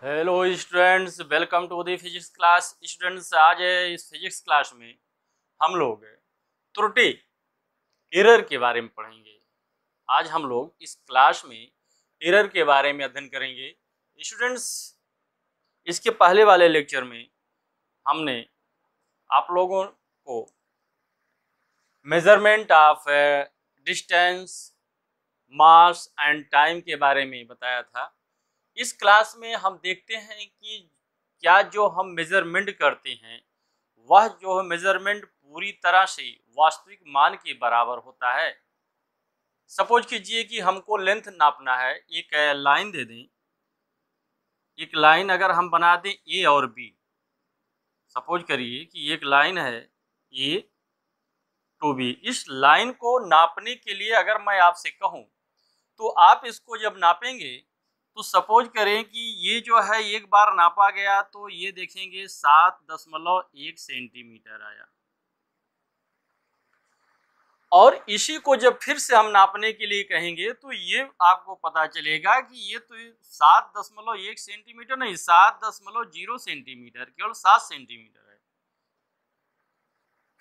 Hello students, welcome to the physics class. Students, आज इस physics class में हम लोग त्रुटि एरर के बारे में पढ़ेंगे। आज हम लोग इस क्लास में एरर के बारे में अध्ययन करेंगे। स्टूडेंट्स, इसके पहले वाले लेक्चर में हमने आप लोगों को measurement of distance, mass and time के बारे में बताया था। इस क्लास में हम देखते हैं कि क्या जो हम मेजरमेंट करते हैं वह जो मेजरमेंट पूरी तरह से वास्तविक मान के बराबर होता है। सपोज कीजिए कि हमको लेंथ नापना है, एक लाइन दे दें। एक लाइन अगर हम बना दें ए और बी, सपोज करिए कि एक लाइन है ए टू बी। इस लाइन को नापने के लिए अगर मैं आपसे कहूं तो आप इसको जब नापेंगे तो सपोज करें कि ये जो है एक बार नापा गया तो ये देखेंगे 7.1 सेंटीमीटर आया, और इसी को जब फिर से हम नापने के लिए कहेंगे तो ये आपको पता चलेगा कि ये तो 7.1 सेंटीमीटर नहीं, 7.0 सेंटीमीटर, केवल 7 सेंटीमीटर है।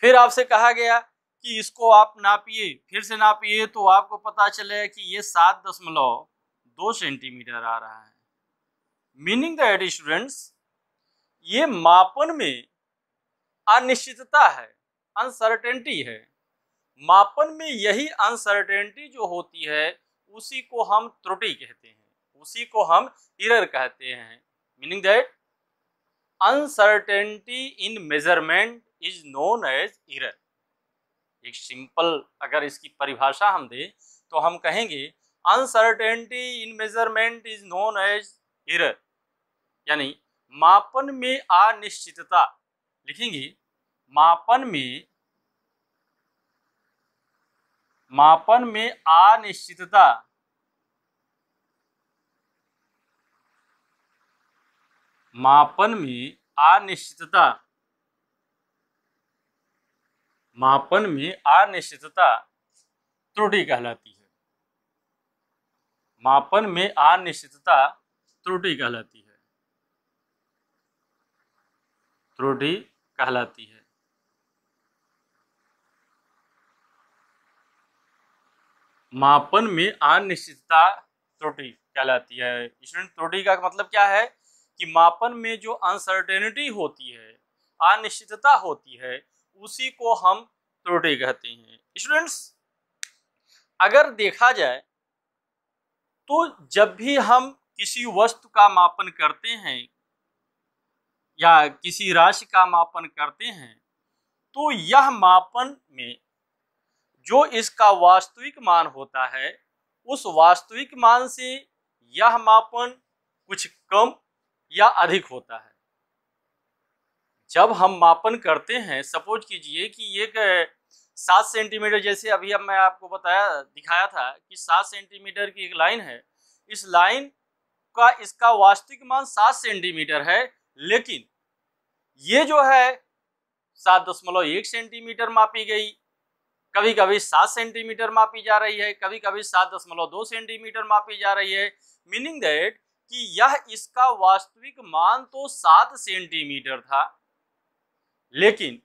फिर आपसे कहा गया कि इसको आप नापिए, फिर से नापिए, तो आपको पता चलेगा कि ये 7.2 सेंटीमीटर आ रहा है। मीनिंग दैट स्टूडेंट्स, ये मापन में अनिश्चितता है, अनसर्टेनिटी है। मापन में यही अनसर्टेनिटी जो होती है उसी को हम त्रुटि कहते हैं, उसी को हम एरर कहते हैं। Meaning that uncertainty in measurement is known as error. एक सिंपल अगर इसकी परिभाषा हम दें तो हम कहेंगे uncertainty in measurement is known as error, यानी मापन में अनिश्चितता। लिखेंगे मापन में अनिश्चितता मापन में अनिश्चितता मापन में अनिश्चितता त्रुटि कहलाती है। मापन में अनिश्चितता त्रुटि कहलाती है, त्रुटि कहलाती है। मापन में अनिश्चितता त्रुटि कहलाती है। स्टूडेंट, त्रुटि का मतलब क्या है कि मापन में जो अनसर्टेनिटी होती है, अनिश्चितता होती है, उसी को हम त्रुटि कहते हैं। स्टूडेंट्स, अगर देखा जाए तो जब भी हम किसी वस्तु का मापन करते हैं या किसी राशि का मापन करते हैं तो यह मापन में जो इसका वास्तविक मान होता है उस वास्तविक मान से यह मापन कुछ कम या अधिक होता है। जब हम मापन करते हैं, सपोज कीजिए कि एक 7 सेंटीमीटर, जैसे अभी अब मैं आपको दिखाया था कि 7 सेंटीमीटर की एक लाइन है। इस लाइन का इसका वास्तविक मान 7 सेंटीमीटर है, लेकिन ये जो है 7.1 सेंटीमीटर मापी गई, कभी कभी 7 सेंटीमीटर मापी जा रही है, कभी कभी 7.2 सेंटीमीटर मापी जा रही है। मीनिंग दैट कि यह इसका वास्तविक मान तो 7 सेंटीमीटर था, लेकिन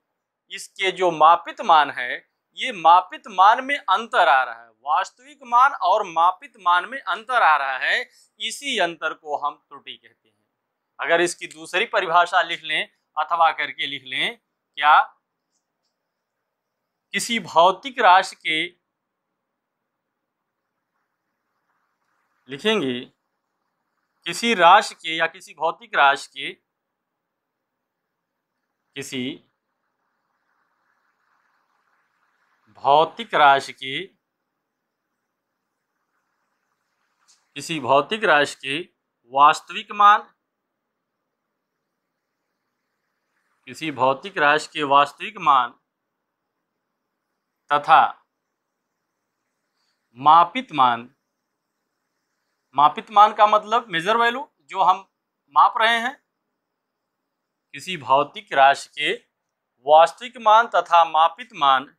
इसके जो मापित मान है, ये मापित मान में अंतर आ रहा है। वास्तविक मान और मापित मान में अंतर आ रहा है, इसी अंतर को हम त्रुटि कहते हैं। अगर इसकी दूसरी परिभाषा लिख लें अथवा करके लिख लें, क्या किसी भौतिक राशि के लिखेंगे किसी राशि के या किसी भौतिक राशि के किसी भौतिक राशि के किसी भौतिक राशि के वास्तविक मान, किसी भौतिक राशि के वास्तविक मान तथा मापित मान। मापित मान का मतलब मेजर वैल्यू, जो हम माप रहे हैं। किसी भौतिक राशि के वास्तविक मान तथा मापित मान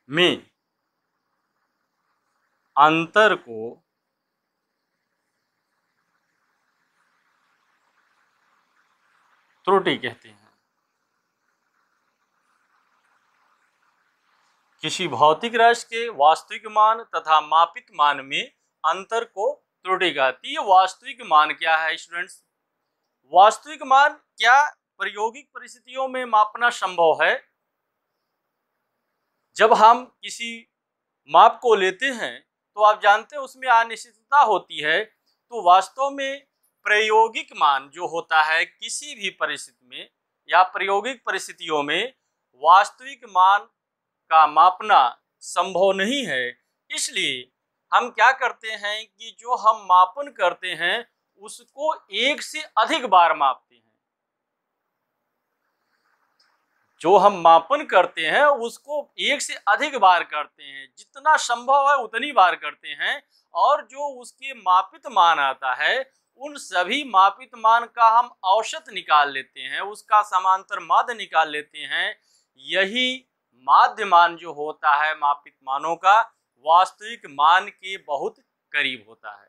में अंतर को त्रुटि कहते हैं। किसी भौतिक राशि के वास्तविक मान तथा मापित मान में अंतर को त्रुटि कहती है। वास्तविक मान क्या है स्टूडेंट्स? वास्तविक मान क्या प्रायोगिक परिस्थितियों में मापना संभव है? जब हम किसी माप को लेते हैं तो आप जानते हैं उसमें अनिश्चितता होती है। तो वास्तव में प्रायोगिक मान जो होता है किसी भी परिस्थिति में या प्रायोगिक परिस्थितियों में वास्तविक मान का मापना संभव नहीं है। इसलिए हम क्या करते हैं कि जो हम मापन करते हैं उसको एक से अधिक बार मापते हैं। जो हम मापन करते हैं उसको एक से अधिक बार करते हैं, जितना संभव है उतनी बार करते हैं। और जो उसके मापित मान आता है उन सभी मापित मान का हम औसत निकाल लेते हैं, उसका समांतर माध्य निकाल लेते हैं। यही माध्य मान जो होता है मापित मानों का वास्तविक मान के बहुत करीब होता है।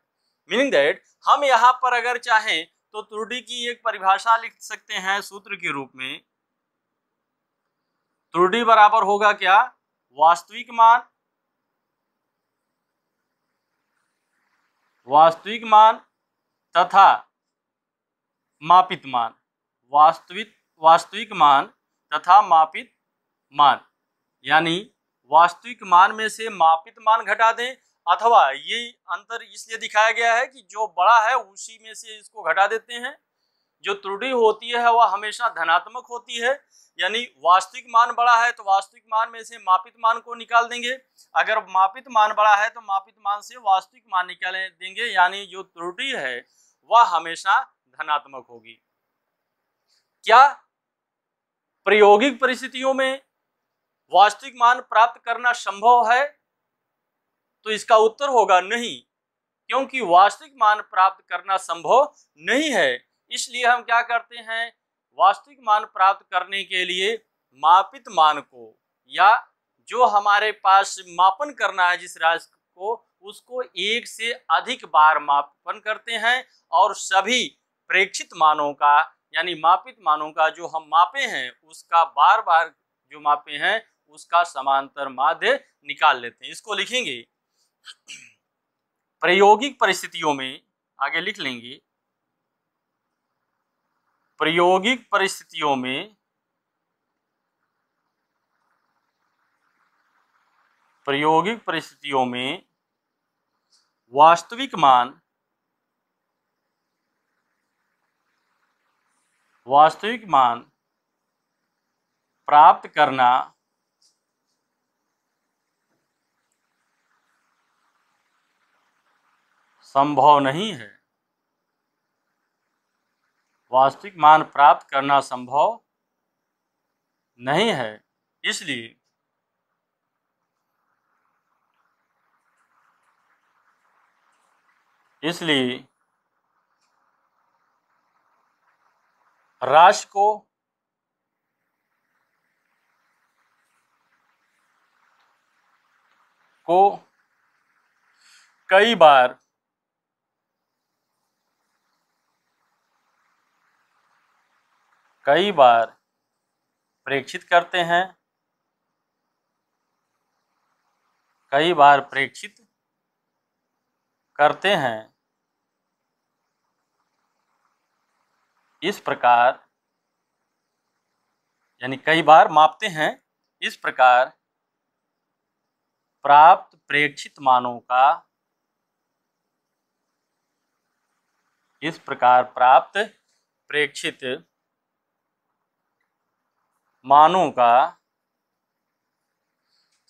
मीनिंग दैट हम यहाँ पर अगर चाहें तो त्रुटि की एक परिभाषा लिख सकते हैं सूत्र के रूप में। त्रुटि बराबर होगा क्या? वास्तविक मान तथा मापित मान। वास्तविक मान तथा मापित मान, यानी वास्तविक मान में से मापित मान घटा दें, अथवा ये अंतर इसलिए दिखाया गया है कि जो बड़ा है उसी में से इसको घटा देते हैं। जो त्रुटि होती है वह हमेशा धनात्मक होती है, यानी वास्तविक मान बड़ा है तो वास्तविक मान में से मापित मान को निकाल देंगे। अगर मापित मान बड़ा है तो मापित मान से वास्तविक मान निकाल देंगे, यानी जो त्रुटि है वह हमेशा धनात्मक होगी। क्या प्रायोगिक परिस्थितियों में वास्तविक मान प्राप्त करना संभव है? तो इसका उत्तर होगा नहीं, क्योंकि वास्तविक मान प्राप्त करना संभव नहीं है। इसलिए हम क्या करते हैं, वास्तविक मान प्राप्त करने के लिए मापित मान को या जो हमारे पास मापन करना है जिस राशि को, उसको एक से अधिक बार मापन करते हैं और सभी प्रेक्षित मानों का यानी मापित मानों का जो हम मापे हैं उसका बार बार जो मापे हैं उसका समांतर माध्य निकाल लेते हैं। इसको लिखेंगे प्रायोगिक परिस्थितियों में, आगे लिख लेंगे प्रायोगिक परिस्थितियों में वास्तविक मान प्राप्त करना संभव नहीं है। वास्तविक मान प्राप्त करना संभव नहीं है। इसलिए राशि को कई बार प्रेक्षित करते हैं, इस प्रकार यानी कई बार मापते हैं। इस प्रकार प्राप्त प्रेक्षित मानों का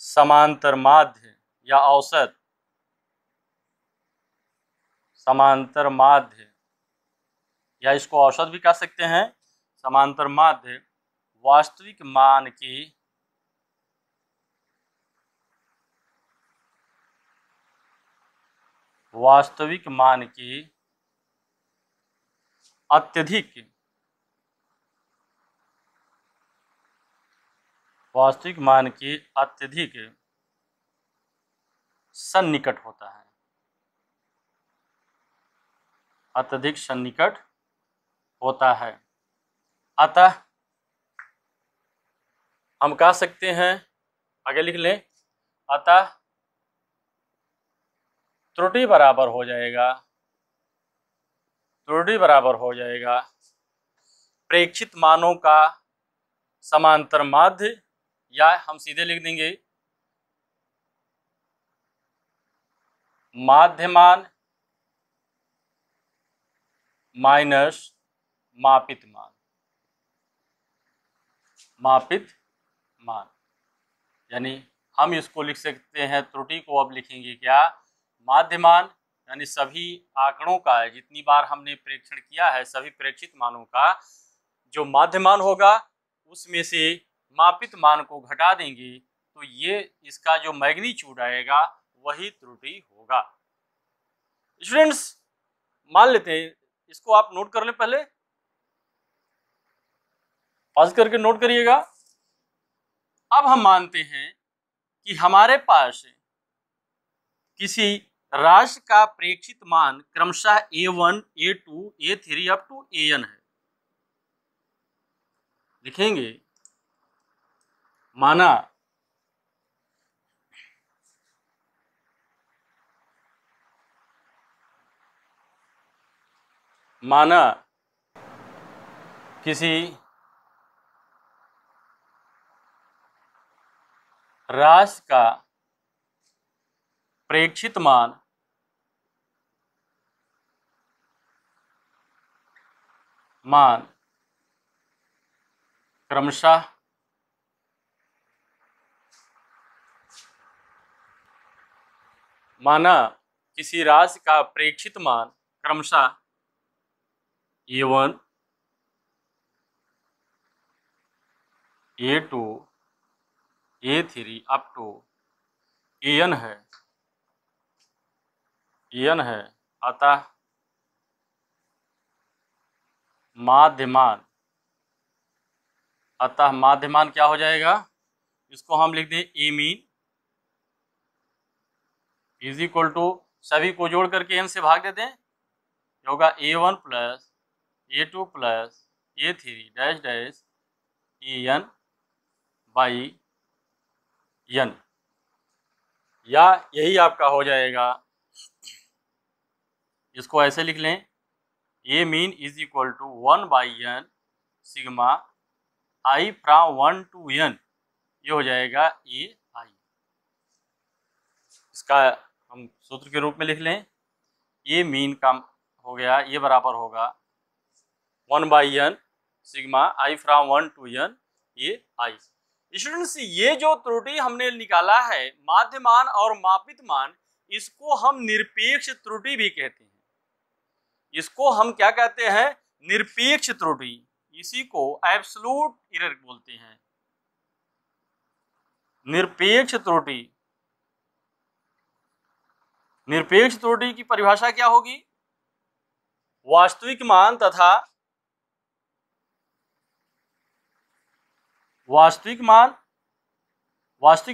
समांतर माध्य या औसत या इसको औसत भी कह सकते हैं, समांतर माध्य वास्तविक मान की अत्यधिक सन्निकट होता है, अतः हम कह सकते हैं, आगे लिख लें, अतः त्रुटि बराबर हो जाएगा, त्रुटि बराबर हो जाएगा प्रेक्षित मानों का समांतर माध्य, या हम सीधे लिख देंगे माध्यमान माइनस मापित मान, मापित मान। यानी हम इसको लिख सकते हैं, त्रुटि को अब लिखेंगे क्या, माध्यमान, यानी सभी आंकड़ों का, जितनी बार हमने प्रेक्षण किया है सभी प्रेक्षित मानों का जो माध्यमान होगा उसमें से मापित मान को घटा देंगे तो ये इसका जो मैग्नीट्यूड आएगा वही त्रुटि होगा। स्टूडेंट्स मान लेते हैं, इसको आप नोट कर लें, पहले पॉज करके नोट करिएगा। अब हम मानते हैं कि हमारे पास किसी राशि का प्रेक्षित मान क्रमशः A1, A2, A3 up to AN है। लिखेंगे माना किसी राशि का प्रेक्षित मान क्रमशः माना किसी राशि का प्रेक्षित मान क्रमशः A1, A2, A3 up to AN है, AN है। अतः माध्यमान, अतः माध्यमान क्या हो जाएगा, इसको हम लिख दें A mean is equal to, सभी को जोड़ करके n से भाग देते हैं, होगा A1 plus A2 plus A3 dash dash EN by n, या यही आपका हो जाएगा, इसको ऐसे लिख लें A mean is equal to 1/n sigma I from 1 to n, ये हो जाएगा AI। इसका हम सूत्र के रूप में लिख लें, A मीन का हो गया, ये बराबर होगा 1/n sigma I from 1 to n AI। Students ये जो त्रुटि हमने निकाला है माध्यमान और मापित मान, इसको हम निरपेक्ष त्रुटि भी कहते हैं। इसको हम क्या कहते हैं, निरपेक्ष त्रुटि, इसी को एब्सोल्यूट एरर बोलते हैं। निरपेक्ष त्रुटि, निरपेक्ष त्रुटि की परिभाषा क्या होगी, वास्तविक मान तथा वास्तविक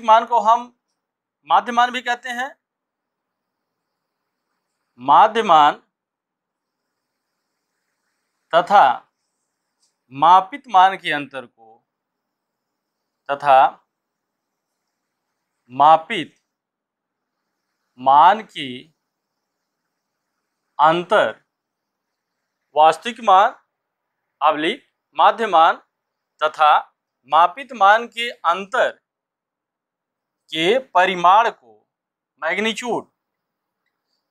मान को हम माध्यमान भी कहते हैं। माध्यमान तथा मापित मान के अंतर को, तथा मापित मान के अंतर, वास्तविक मान अवलिक माध्यमान तथा मापित मान के अंतर के परिमाण को, मैग्नीट्यूड,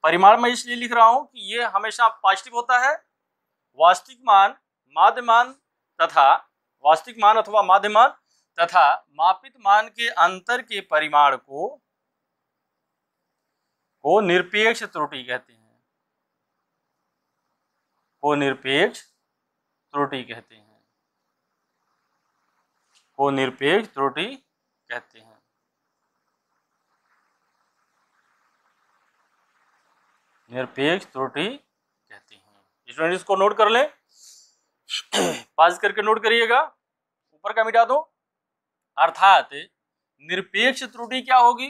परिमाण मैं इसलिए लिख रहा हूं कि ये हमेशा पॉजिटिव होता है। वास्तविक मान, माध्यमान तथा वास्तविक मान अथवा माध्यमान तथा मापित मान के अंतर के परिमाण को निरपेक्ष त्रुटि कहते हैं, को निरपेक्ष त्रुटि कहते हैं, को निरपेक्ष त्रुटि कहते हैं। निरपेक्ष त्रुटि कहते हैं। स्टूडेंट इसको नोट कर लें, पास करके नोट करिएगा, ऊपर का मिटा दो। अर्थात निरपेक्ष त्रुटि क्या होगी,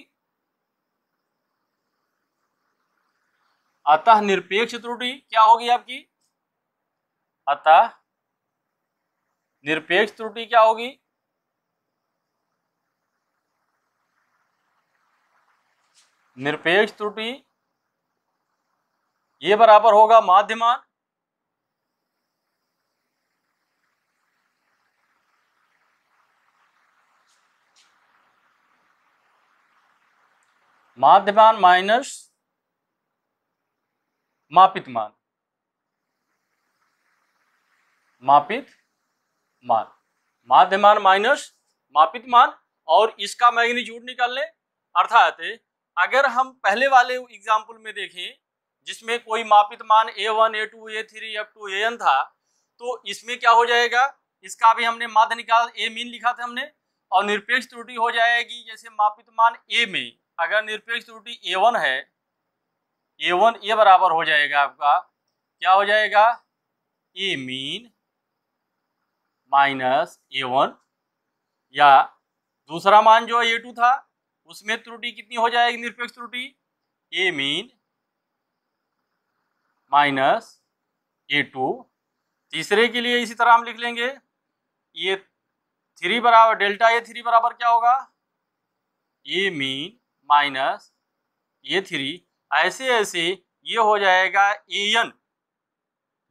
अतः निरपेक्ष त्रुटि क्या होगी आपकी, अतः निरपेक्ष त्रुटि क्या होगी? निरपेक्ष त्रुटि ये बराबर होगा माध्यमान माइनस मापित मान। माध्यमान माइनस मापित मान, और इसका मैग्नीट्यूड निकाल लें। अर्थात अगर हम पहले वाले एग्जाम्पल में देखें जिसमें कोई मापित मान A1, A2, A3 up to AN था, तो इसमें क्या हो जाएगा, इसका भी हमने माध्य निकाल ए मीन लिखा था हमने, और निरपेक्ष त्रुटि हो जाएगी जैसे मापित मान ए में अगर निरपेक्ष त्रुटि A1 है, A1 ये बराबर हो जाएगा आपका, क्या हो जाएगा, ए मीन माइनस A1, या दूसरा मान जो A2 था उसमें त्रुटि कितनी हो जाएगी, निरपेक्ष त्रुटि ए मीन माइनस A2। तीसरे के लिए इसी तरह हम लिख लेंगे, ये 3 बराबर डेल्टा A3 बराबर क्या होगा, ए मीन माइनस A3। ऐसे ऐसे ये हो जाएगा AN,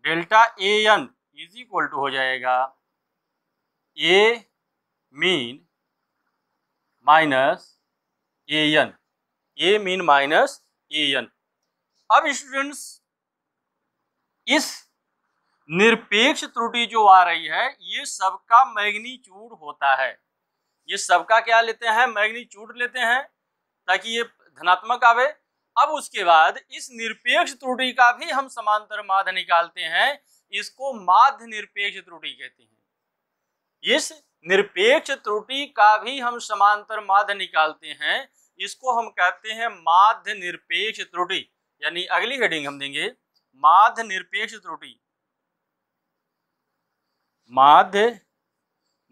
delta AN is equal to हो जाएगा A mean minus AN, A mean minus AN। अब स्टूडेंट्स इस निरपेक्ष त्रुटि जो आ रही है ये सबका मैग्नीट्यूड होता है, ये सबका क्या लेते हैं, मैग्नीट्यूड लेते हैं ताकि ये धनात्मक आवे। अब उसके बाद इस निरपेक्ष त्रुटि का भी हम समांतर माध्य निकालते हैं, इसको माध्य निरपेक्ष त्रुटि कहते हैं। इस निरपेक्ष त्रुटि का भी हम समांतर माध्य निकालते हैं, इसको हम कहते हैं माध्य निरपेक्ष त्रुटि, यानी अगली हेडिंग हम देंगे माध्य निरपेक्ष त्रुटि। माध्य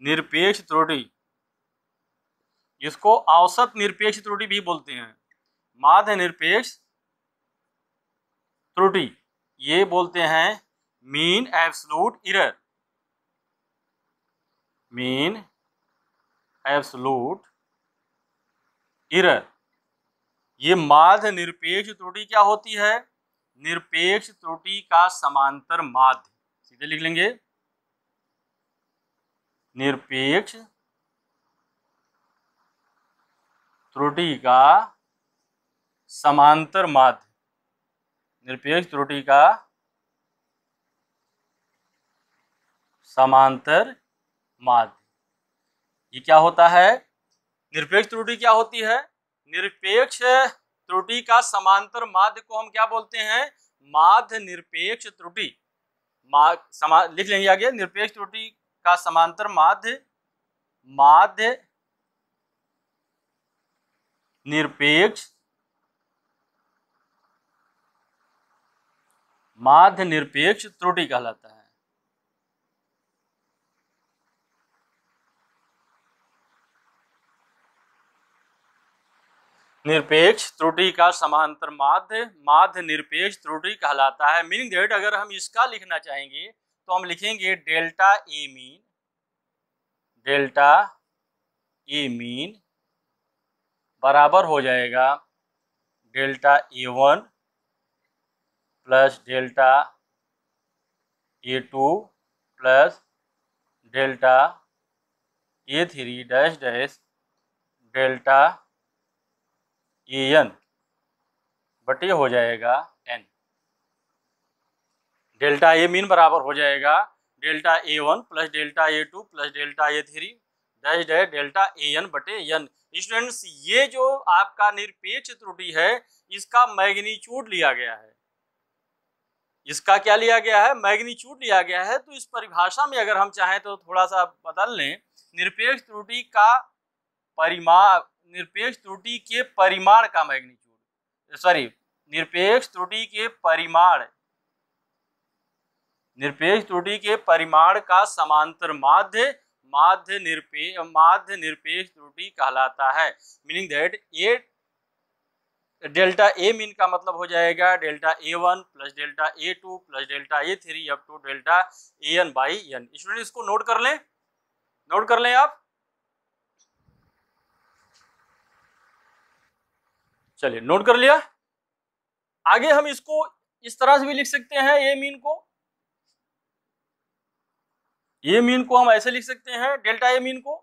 निरपेक्ष त्रुटि, इसको औसत निरपेक्ष त्रुटि भी बोलते हैं। माध्य निरपेक्ष त्रुटि ये बोलते हैं mean absolute error, mean absolute error. ये माध्य निरपेक्ष त्रुटि क्या होती है, निरपेक्ष त्रुटि का समांतर माध्य, सीधे लिख लेंगे निरपेक्ष त्रुटि का समांतर माध्य, निरपेक्ष त्रुटि का समांतर माध्य। ये क्या होता है, निरपेक्ष त्रुटि क्या होती है, निरपेक्ष त्रुटि का समांतर माध्य को हम क्या बोलते हैं, माध्य निरपेक्ष त्रुटि। लिख लेंगे आगे, निरपेक्ष त्रुटि का समांतर माध्य, माध्य निरपेक्ष, माध्य निरपेक्ष त्रुटि कहलाता है। निरपेक्ष त्रुटि का समांतर माध्य माध्य निरपेक्ष त्रुटि कहलाता है। मीनिंग दैट अगर हम इसका लिखना चाहेंगे तो हम लिखेंगे delta A mean, delta A mean बराबर हो जाएगा delta A1 plus delta A2 plus delta A3 dash dash delta AN बटे हो जाएगा N। डेल्टा ए मीन बराबर हो जाएगा delta A1 plus delta A2 plus delta A3 dash dash delta AN बटे N। स्टूडेंट्स ये जो आपका निरपेक्ष त्रुटि है इसका मैग्नीट्यूड लिया गया है, इसका क्या लिया गया है, मैग्नीट्यूड लिया गया है। तो इस परिभाषा में अगर हम चाहें तो थोड़ा सा बदल लें, निरपेक्ष त्रुटि का परिमाण, निरपेक्ष त्रुटि के परिमाण का मैग्नीट्यूड, सॉरी निरपेक्ष त्रुटि के परिमाण, निरपेक्ष त्रुटि के परिमाण का समांतर माध्य माध्य निरपेक्ष त्रुटि कहलाता है। मीनिंग दैट ये डेल्टा ए मीन का मतलब हो जाएगा delta A1 plus delta A2 plus delta A3 up to delta AN by N। Student इसको नोट कर लें, नोट कर लें आप। चलिए नोट कर लिया। आगे हम इसको इस तरह से भी लिख सकते हैं, ए मीन को, ए मीन को हम ऐसे लिख सकते हैं, डेल्टा ए मीन को,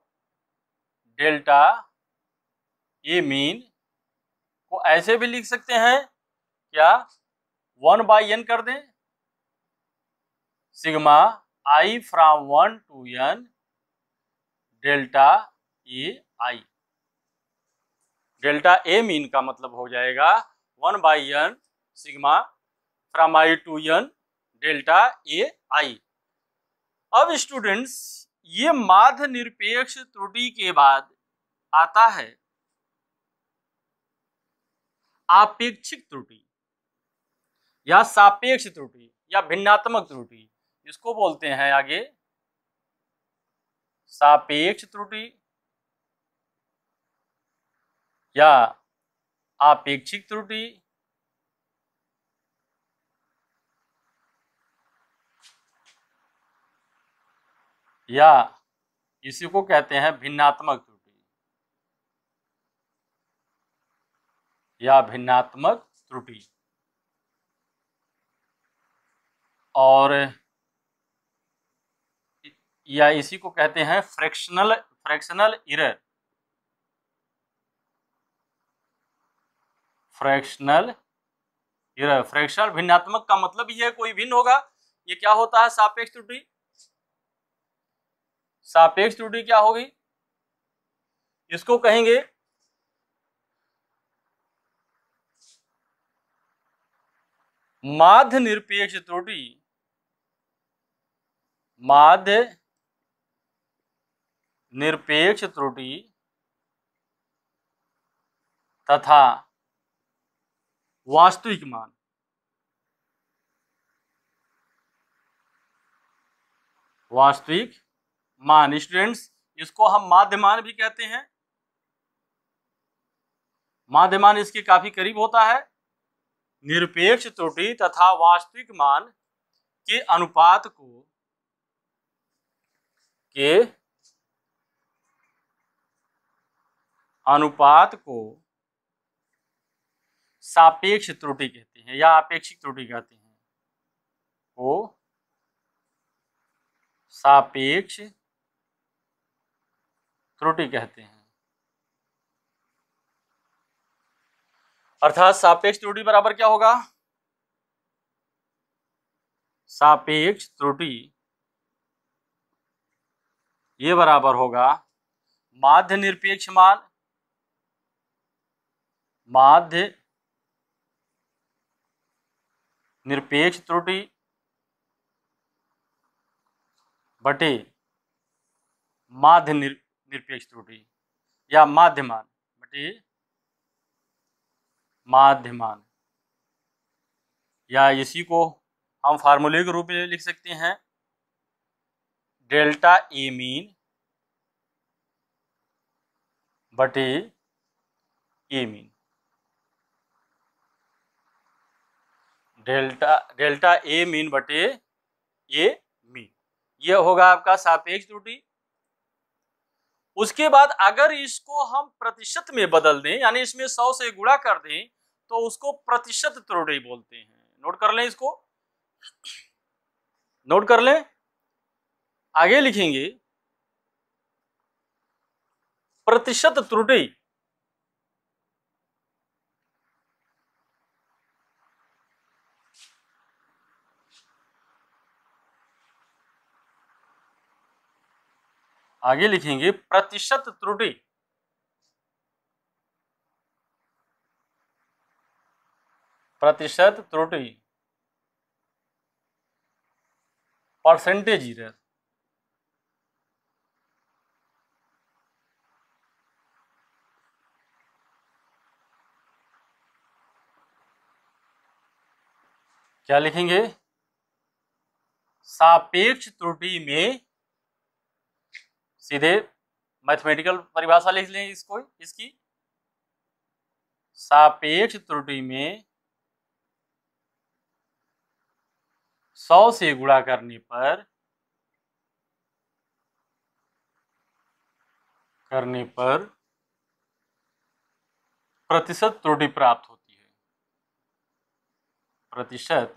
डेल्टा ए मीन को ऐसे भी लिख सकते हैं, क्या 1/n कर दें, sigma I from 1 to n delta A I. Delta A mean का मतलब हो जाएगा 1/n sigma from I to n delta A I. अब स्टूडेंट्स, ये माध्य निरपेक्ष त्रुटि के बाद आता है आपेक्षिक त्रुटि या सापेक्ष त्रुटि या भिन्नात्मक त्रुटि, इसको बोलते हैं आगे सापेक्ष त्रुटि या आपेक्षिक त्रुटि या इसी को कहते हैं भिन्नात्मक त्रुटि या भिन्नात्मक त्रुटि। और या इसी को कहते हैं fractional error, fractional error. Fractional भिन्नात्मक का मतलब ये कोई भिन्न होगा। ये क्या होता है सापेक्ष त्रुटि? सापेक्ष त्रुटि क्या होगी? इसको कहेंगे माध्य निरपेक्ष त्रुटि, माध्य निरपेक्ष त्रुटि तथा वास्तविक मान। वास्तविक मान स्टूडेंट्स, इसको हम माध्य मान भी कहते हैं। माध्य मान इसके काफी करीब होता है। निरपेक्ष त्रुटि तथा वास्तविक मान के अनुपात को सापेक्ष त्रुटि कहते हैं या आपेक्षिक त्रुटि कहते हैं, को सापेक्ष त्रुटि कहते हैं। अर्थात सापेक्ष त्रुटि बराबर क्या होगा? सापेक्ष त्रुटि ये बराबर होगा माध्य निरपेक्ष मान, माध्य निरपेक्ष त्रुटि बटे माध्य निरपेक्ष त्रुटि या माध्यमान बटे माध्यमान, या इसी को हम फार्मूले के रूप में लिख सकते हैं डेल्टा ए मीन बटे ए मीन। डेल्टा ए मीन बटे ए मीन, यह होगा आपका सापेक्ष त्रुटि। उसके बाद अगर इसको हम प्रतिशत में बदल दें, यानी इसमें 100 से गुणा कर दें, तो उसको प्रतिशत त्रुटि बोलते हैं। नोट कर लें, इसको नोट कर लें। आगे लिखेंगे प्रतिशत त्रुटि आगे लिखेंगे प्रतिशत त्रुटि, प्रतिशत त्रुटि, परसेंटेज एरर। क्या लिखेंगे? सापेक्ष त्रुटि में सीधे मैथमेटिकल परिभाषा लिख लें इसको, इसकी सापेक्ष त्रुटि में 100 से गुणा करने पर करने पर प्रतिशत त्रुटि प्राप्त होती है। प्रतिशत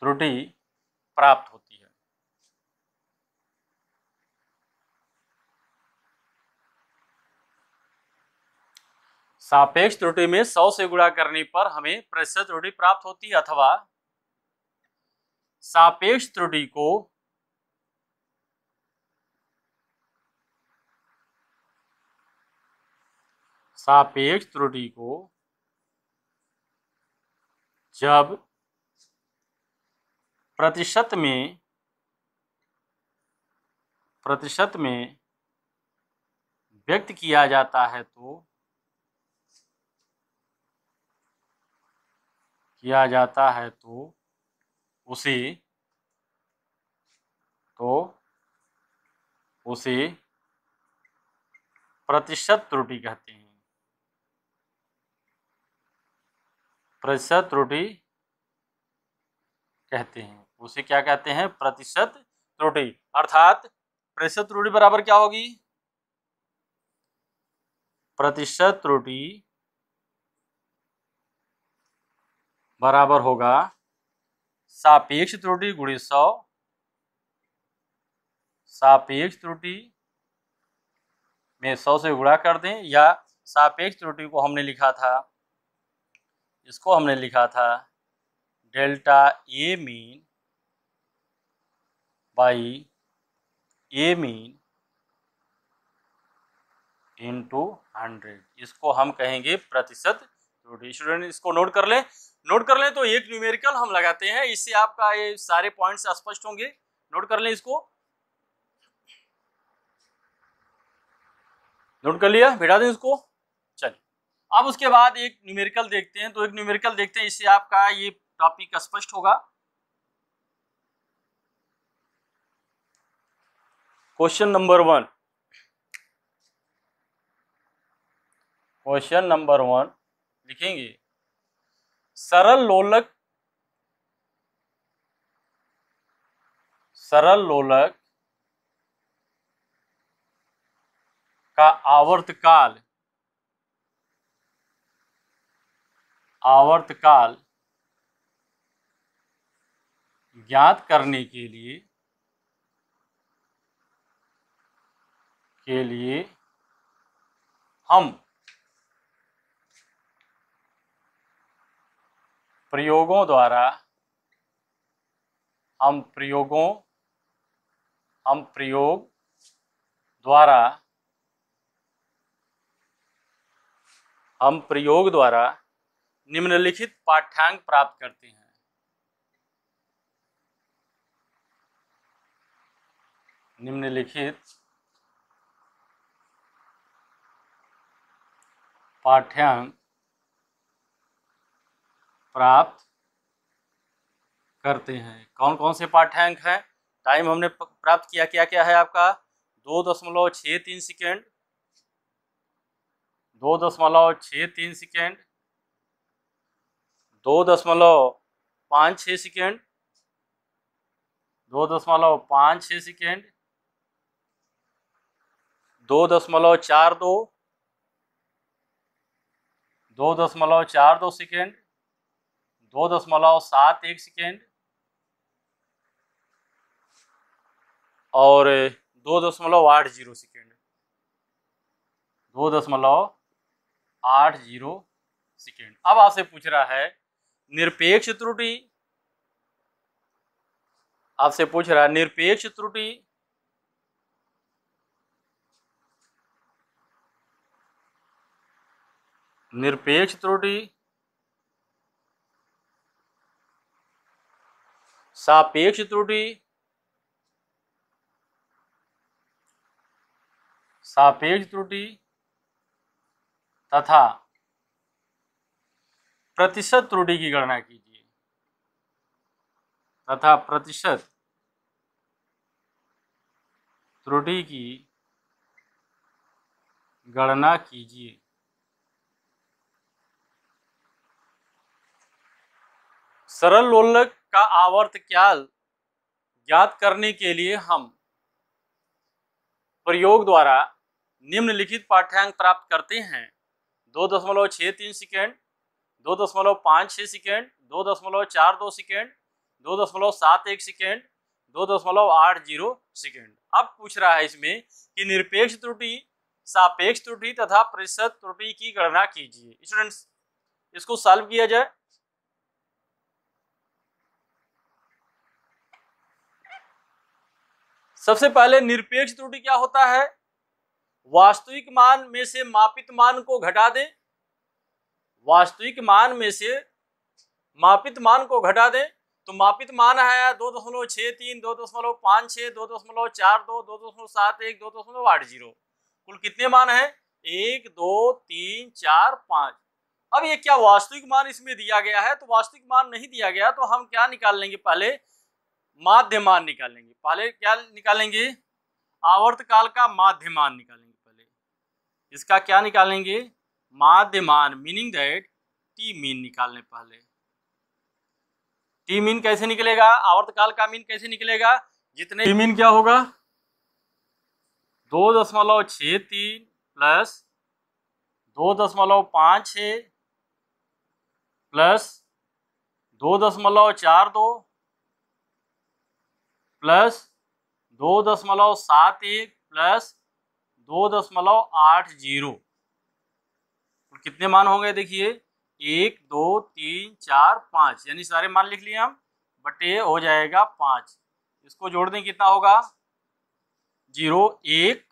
त्रुटि प्राप्त होती है। सापेक्ष त्रुटि में 100 से गुणा करने पर हमें प्रतिशत त्रुटि प्राप्त होती है, अथवा सापेक्ष त्रुटि को जब प्रतिशत में व्यक्त किया जाता है तो उसे प्रतिशत त्रुटि कहते हैं। प्रतिशत त्रुटि कहते हैं। उसे क्या कहते हैं? प्रतिशत त्रुटि। अर्थात प्रतिशत त्रुटि बराबर क्या होगी? प्रतिशत त्रुटि बराबर होगा सापेक्ष त्रुटि गुणित 100। सापेक्ष त्रुटि में 100 से गुणा कर दें, या सापेक्ष त्रुटि को हमने लिखा था, इसको हमने लिखा था delta A mean by A mean into 100। इसको हम कहेंगे प्रतिशत त्रुटि। स्टूडेंट इसको नोट कर लें। नोट कर लें तो एक न्यूमेरिकल हम लगाते हैं, इससे आपका ये सारे पॉइंट्स स्पष्ट होंगे। नोट कर लें, इसको नोट कर लिया, बिठा दें इसको। चलिए अब उसके बाद एक न्यूमेरिकल देखते हैं। तो एक न्यूमेरिकल देखते हैं, इससे आपका ये टॉपिक स्पष्ट होगा। Question number 1। क्वेश्चन नंबर 1 लिखेंगे, सरल लोलक का आवर्तकाल ज्ञात करने के लिए हम प्रयोग द्वारा निम्नलिखित पाठ्यांक प्राप्त करते हैं। निम्नलिखित पाठ्यांक प्राप्त करते हैं। कौन कौन से पाठ्यांक हैं? टाइम हमने प्राप्त किया, क्या क्या है आपका? 2.63 second, 2.63 second, 2.56 second, 2.56 second, 2.42, 2.42 second, 2.71 second और 2.80 सेकेंड। 2.80 सेकेंड। अब आपसे पूछ रहा है निरपेक्ष त्रुटि। आपसे पूछ रहा है निरपेक्ष त्रुटि सापेक्ष त्रुटि तथा प्रतिशत त्रुटि की गणना कीजिए। प्रतिशत त्रुटि की गणना कीजिए। सरल लोलक का आवर्तकाल ज्ञात करने के लिए हम प्रयोग द्वारा निम्नलिखित पाठ्यांक प्राप्त करते हैं: 2.63 second, 2.56 second, 2.42 second, 2.71 second, 2.80 second. अब पूछ रहा है इसमें कि निरपेक्ष त्रुटि, सापेक्ष त्रुटि तथा प्रतिशत त्रुटि की गणना कीजिए। स्टूडेंट्स, इसको सॉल्व किया जाए। सबसे पहले निरपेक्ष त्रुटि क्या होता है? वास्तविक मान में से मापित मान को घटा दें। वास्तविक मान में से मापित मान को घटा दें तो मापित मान है 2.63, 2.56, 2.42, 2.71, 2.80। कुल कितने मान है? 1, 2, 3, 4, 5। अब ये क्या वास्तविक मान इसमें दिया गया है? तो वास्तविक मान नहीं दिया गया तो हम क्या निकाल लेंगे? पहले माध्य मान निकालेंगे। पहले क्या निकालेंगे? आवर्तकाल का माध्य मान निकालेंगे। पहले इसका क्या निकालेंगे? माध्य मान, मीनिंग दैट टी मीन निकालने। पहले टी मीन कैसे निकलेगा? आवर्तकाल का मीन कैसे निकलेगा? जितने टी मीन क्या होगा? 2.63 प्लस 2.56 प्लस 2.42 प्लस 2.71 प्लस 2.80। कितने मान होंगे? देखिए 1, 2, 3, 4, 5, यानी सारे मान लिख लिए हम, बटे हो जाएगा 5। इसको जोड़ दें कितना होगा? 0, 1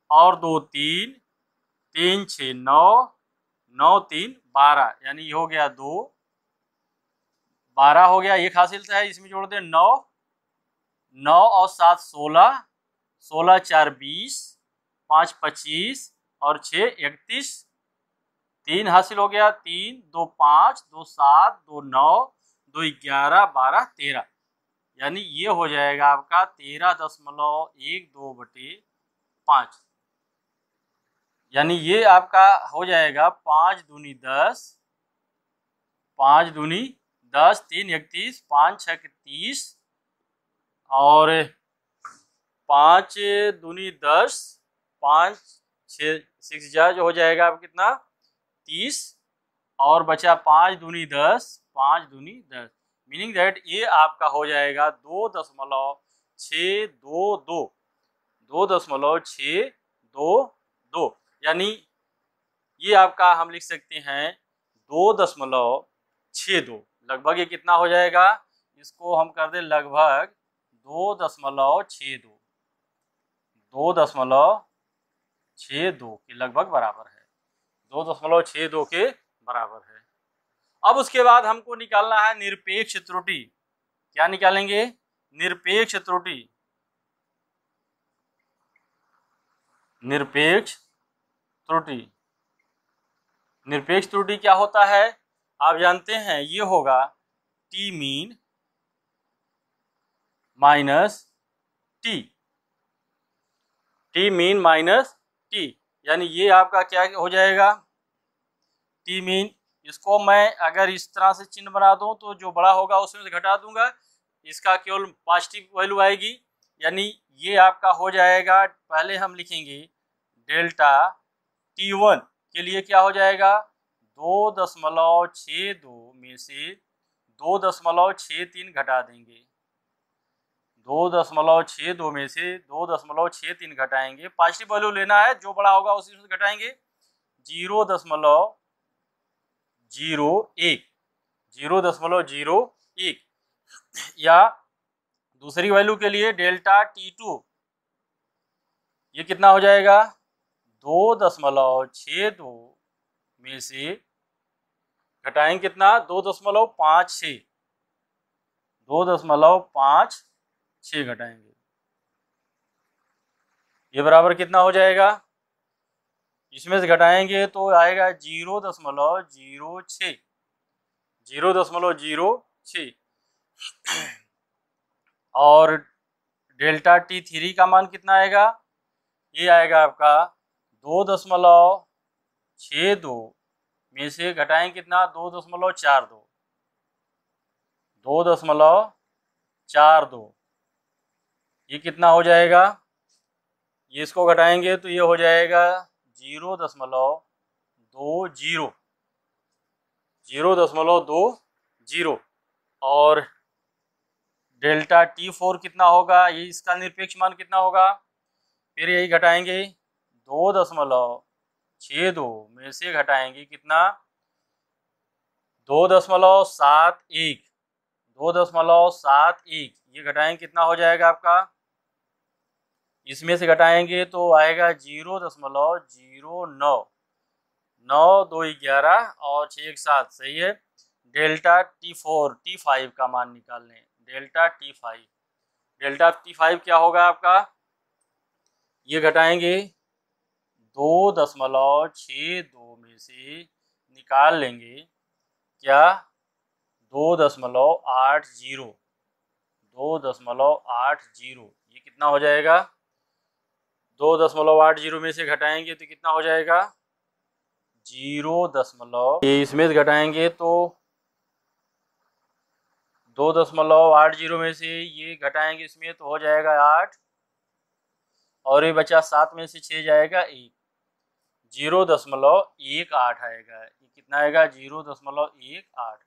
और 2, 3, 3, 6, 9, 9, 3, 12, यानी ये हो गया 2, 12 हो गया। एक हासिल है, इसमें जोड़ दें 9, 9 और 7, 16, 16, 4, 20, 5, 25 और 6, 31, 3 हासिल हो गया। 3, 2, 5, 2, 7, 2, 9, 2, 11, 12, 13, यानी ये हो जाएगा आपका 13.12 बटे 5, यानी ये आपका हो जाएगा 5 दूनी 10, 5 दूनी 10, 3 31, 5 6 30 और 5 दूनी 10, 5 6 6 जा जो हो जाएगा आप कितना? 30 और बचा 5 दूनी 10, 5 दूनी 10, मीनिंग दैट ये आपका हो जाएगा 2.622, 2.622, यानी ये आपका हम लिख सकते हैं 2.62। लगभग ये कितना हो जाएगा? इसको हम कर दे लगभग 2.62, 2.62 के लगभग बराबर है, 2.62 के बराबर है। अब उसके बाद हमको निकालना है निरपेक्ष त्रुटि। क्या निकालेंगे? निरपेक्ष त्रुटि। निरपेक्ष त्रुटि, निरपेक्ष त्रुटि क्या होता है? आप जानते हैं ये होगा T mean minus T, T mean minus T, यानी ये आपका क्या हो जाएगा? T mean. इसको मैं अगर इस तरह से चिन्ह बना दूं तो जो बड़ा होगा उसमें से घटा दूंगा, इसका केवल पॉजिटिव वैल्यू आएगी, यानी ये आपका हो जाएगा। पहले हम लिखेंगे डेल्टा T1 के लिए क्या हो जाएगा? 2.62 में से 2.63 घटा देंगे, 2.62 में से 2.63 घटाएंगे। पॉजिटिव वैल्यू लेना है, जो बड़ा होगा उसी से घटाएंगे। 0.01, 0.01, या दूसरी वैल्यू के लिए डेल्टा T2 ये कितना हो जाएगा? 2.62 में से घटाएंगे कितना? 2.56, 2.56 घटाएंगे, ये बराबर कितना हो जाएगा? इसमें से घटाएंगे तो आएगा 0.06, 0.06, और डेल्टा T3 का मान कितना आएगा? ये आएगा आपका 2.62 में से घटाएंगे कितना? 2.42, 2.42, ये कितना हो जाएगा? ये इसको घटाएंगे तो ये हो जाएगा 0.20, 0.20 और डेल्टा T4 कितना होगा, ये इसका निरपेक्ष मान कितना होगा, फिर यही घटाएंगे 2.62 में से घटाएंगे कितना 2.71, 2.71 ये घटाएंगे कितना हो जाएगा आपका, इसमें से घटाएंगे तो आएगा 0.09, 9 2 11 और 6 1 7 सही है। डेल्टा T5 का मान निकाल लें, डेल्टा T5 क्या होगा आपका, ये घटाएंगे 2.62 में से निकाल लेंगे क्या 2.80, 2.80 ये कितना हो जाएगा, 2.80 में से घटाएंगे तो कितना हो जाएगा 0. ये इसमें से घटाएंगे तो 2.80 में से ये घटाएंगे इसमें तो हो जाएगा 8 और ये बचा 7 में से 6 जाएगा 1, 0.18 आएगा, ये कितना आएगा 0.18।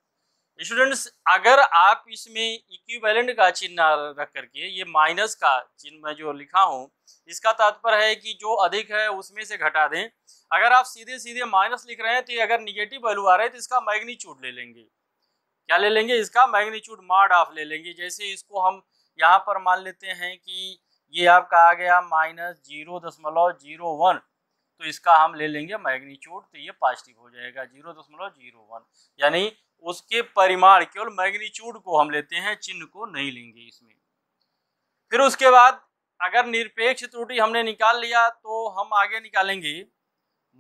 स्टूडेंट्स अगर आप इसमें इक्विवेलेंट का चिन्ह रख करके ये माइनस का चिन्ह मैं जो लिखा हूँ इसका तात्पर्य है कि जो अधिक है उसमें से घटा दें। अगर आप सीधे सीधे माइनस लिख रहे हैं तो अगर निगेटिव वैल्यू आ रहे हैं तो इसका मैग्नीट्यूड ले लेंगे, क्या ले लेंगे, इसका मैग्नीट्यूड मॉड ऑफ ले लेंगे। जैसे इसको हम यहाँ पर मान लेते हैं कि ये आपका आ गया -0.01 तो इसका हम ले लेंगे मैग्नीट्यूड तो ये पॉजिटिव हो जाएगा 0.01, यानी उसके परिमाण केवल मैग्नीट्यूड को हम लेते हैं, चिन्ह को नहीं लेंगे इसमें। फिर उसके बाद अगर निरपेक्ष त्रुटि हमने निकाल लिया तो हम आगे निकालेंगे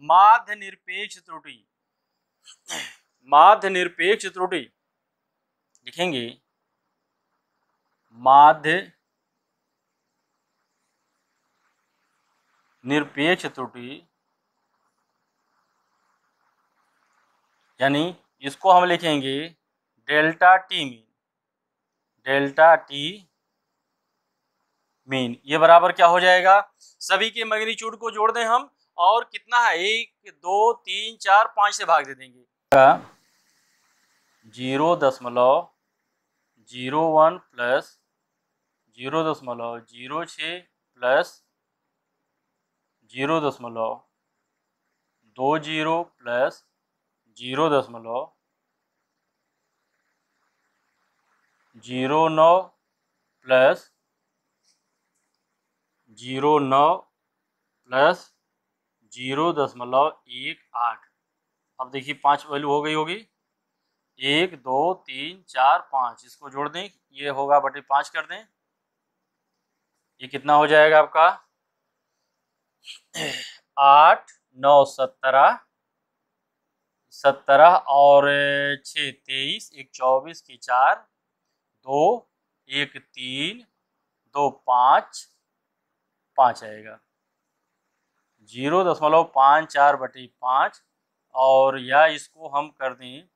माध्य निरपेक्ष त्रुटि। माध्य निरपेक्ष त्रुटि लिखेंगे माध्य निरपेक्ष त्रुटि, यानी इसको हम लिखेंगे delta T mean, delta T mean ये बराबर क्या हो जाएगा, सभी के मैग्नीट्यूड को जोड़ दें हम और कितना है 1 2 3 4 5 से भाग दे देंगे 0.01 plus 0.06 plus 0.20 plus 0.09 plus 0.9 plus 0.18। अब देखिए 5 वैल्यू हो गई होगी 1 2 3 4 5, इसको जोड़ दें ये होगा बटे 5 कर दें, ये कितना हो जाएगा आपका 8 9 17 और 6 23, 1 24 की 4 2 1 3 2 5 5 आएगा 0.54/5 और या इसको हम कर दें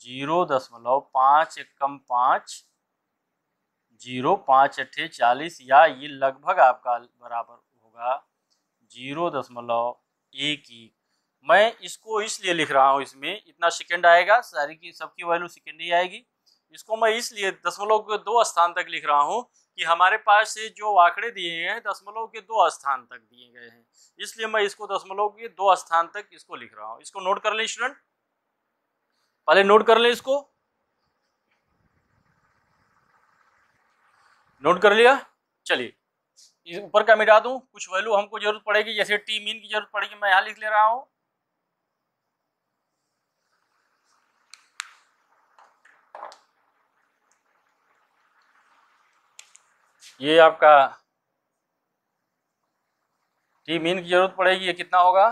0.5 कम 5 0 5 अट्ठे 40 या ये लगभग आपका बराबर होगा 0.11। मैं इसको इसलिए लिख रहा हूँ, इसमें इतना सेकंड आएगा, सारी की सबकी वैल्यू सेकंड ही आएगी। इसको मैं इसलिए दशमलव के 2 स्थान तक लिख रहा हूँ कि हमारे पास से जो आंकड़े दिए हैं दशमलव के 2 स्थान तक दिए गए हैं, इसलिए मैं इसको दशमलव के 2 स्थान तक इसको लिख रहा हूँ। इसको नोट कर लें स्टूडेंट, पहले नोट कर लें, इसको नोट कर लिया। चलिए ऊपर का मिटा दूं, कुछ वैल्यू हमको जरूरत पड़ेगी, जैसे टी मीन की जरूरत पड़ेगी, मैं यहाँ लिख ले रहा हूँ। ये आपका टी मीन की जरूरत पड़ेगी, ये कितना होगा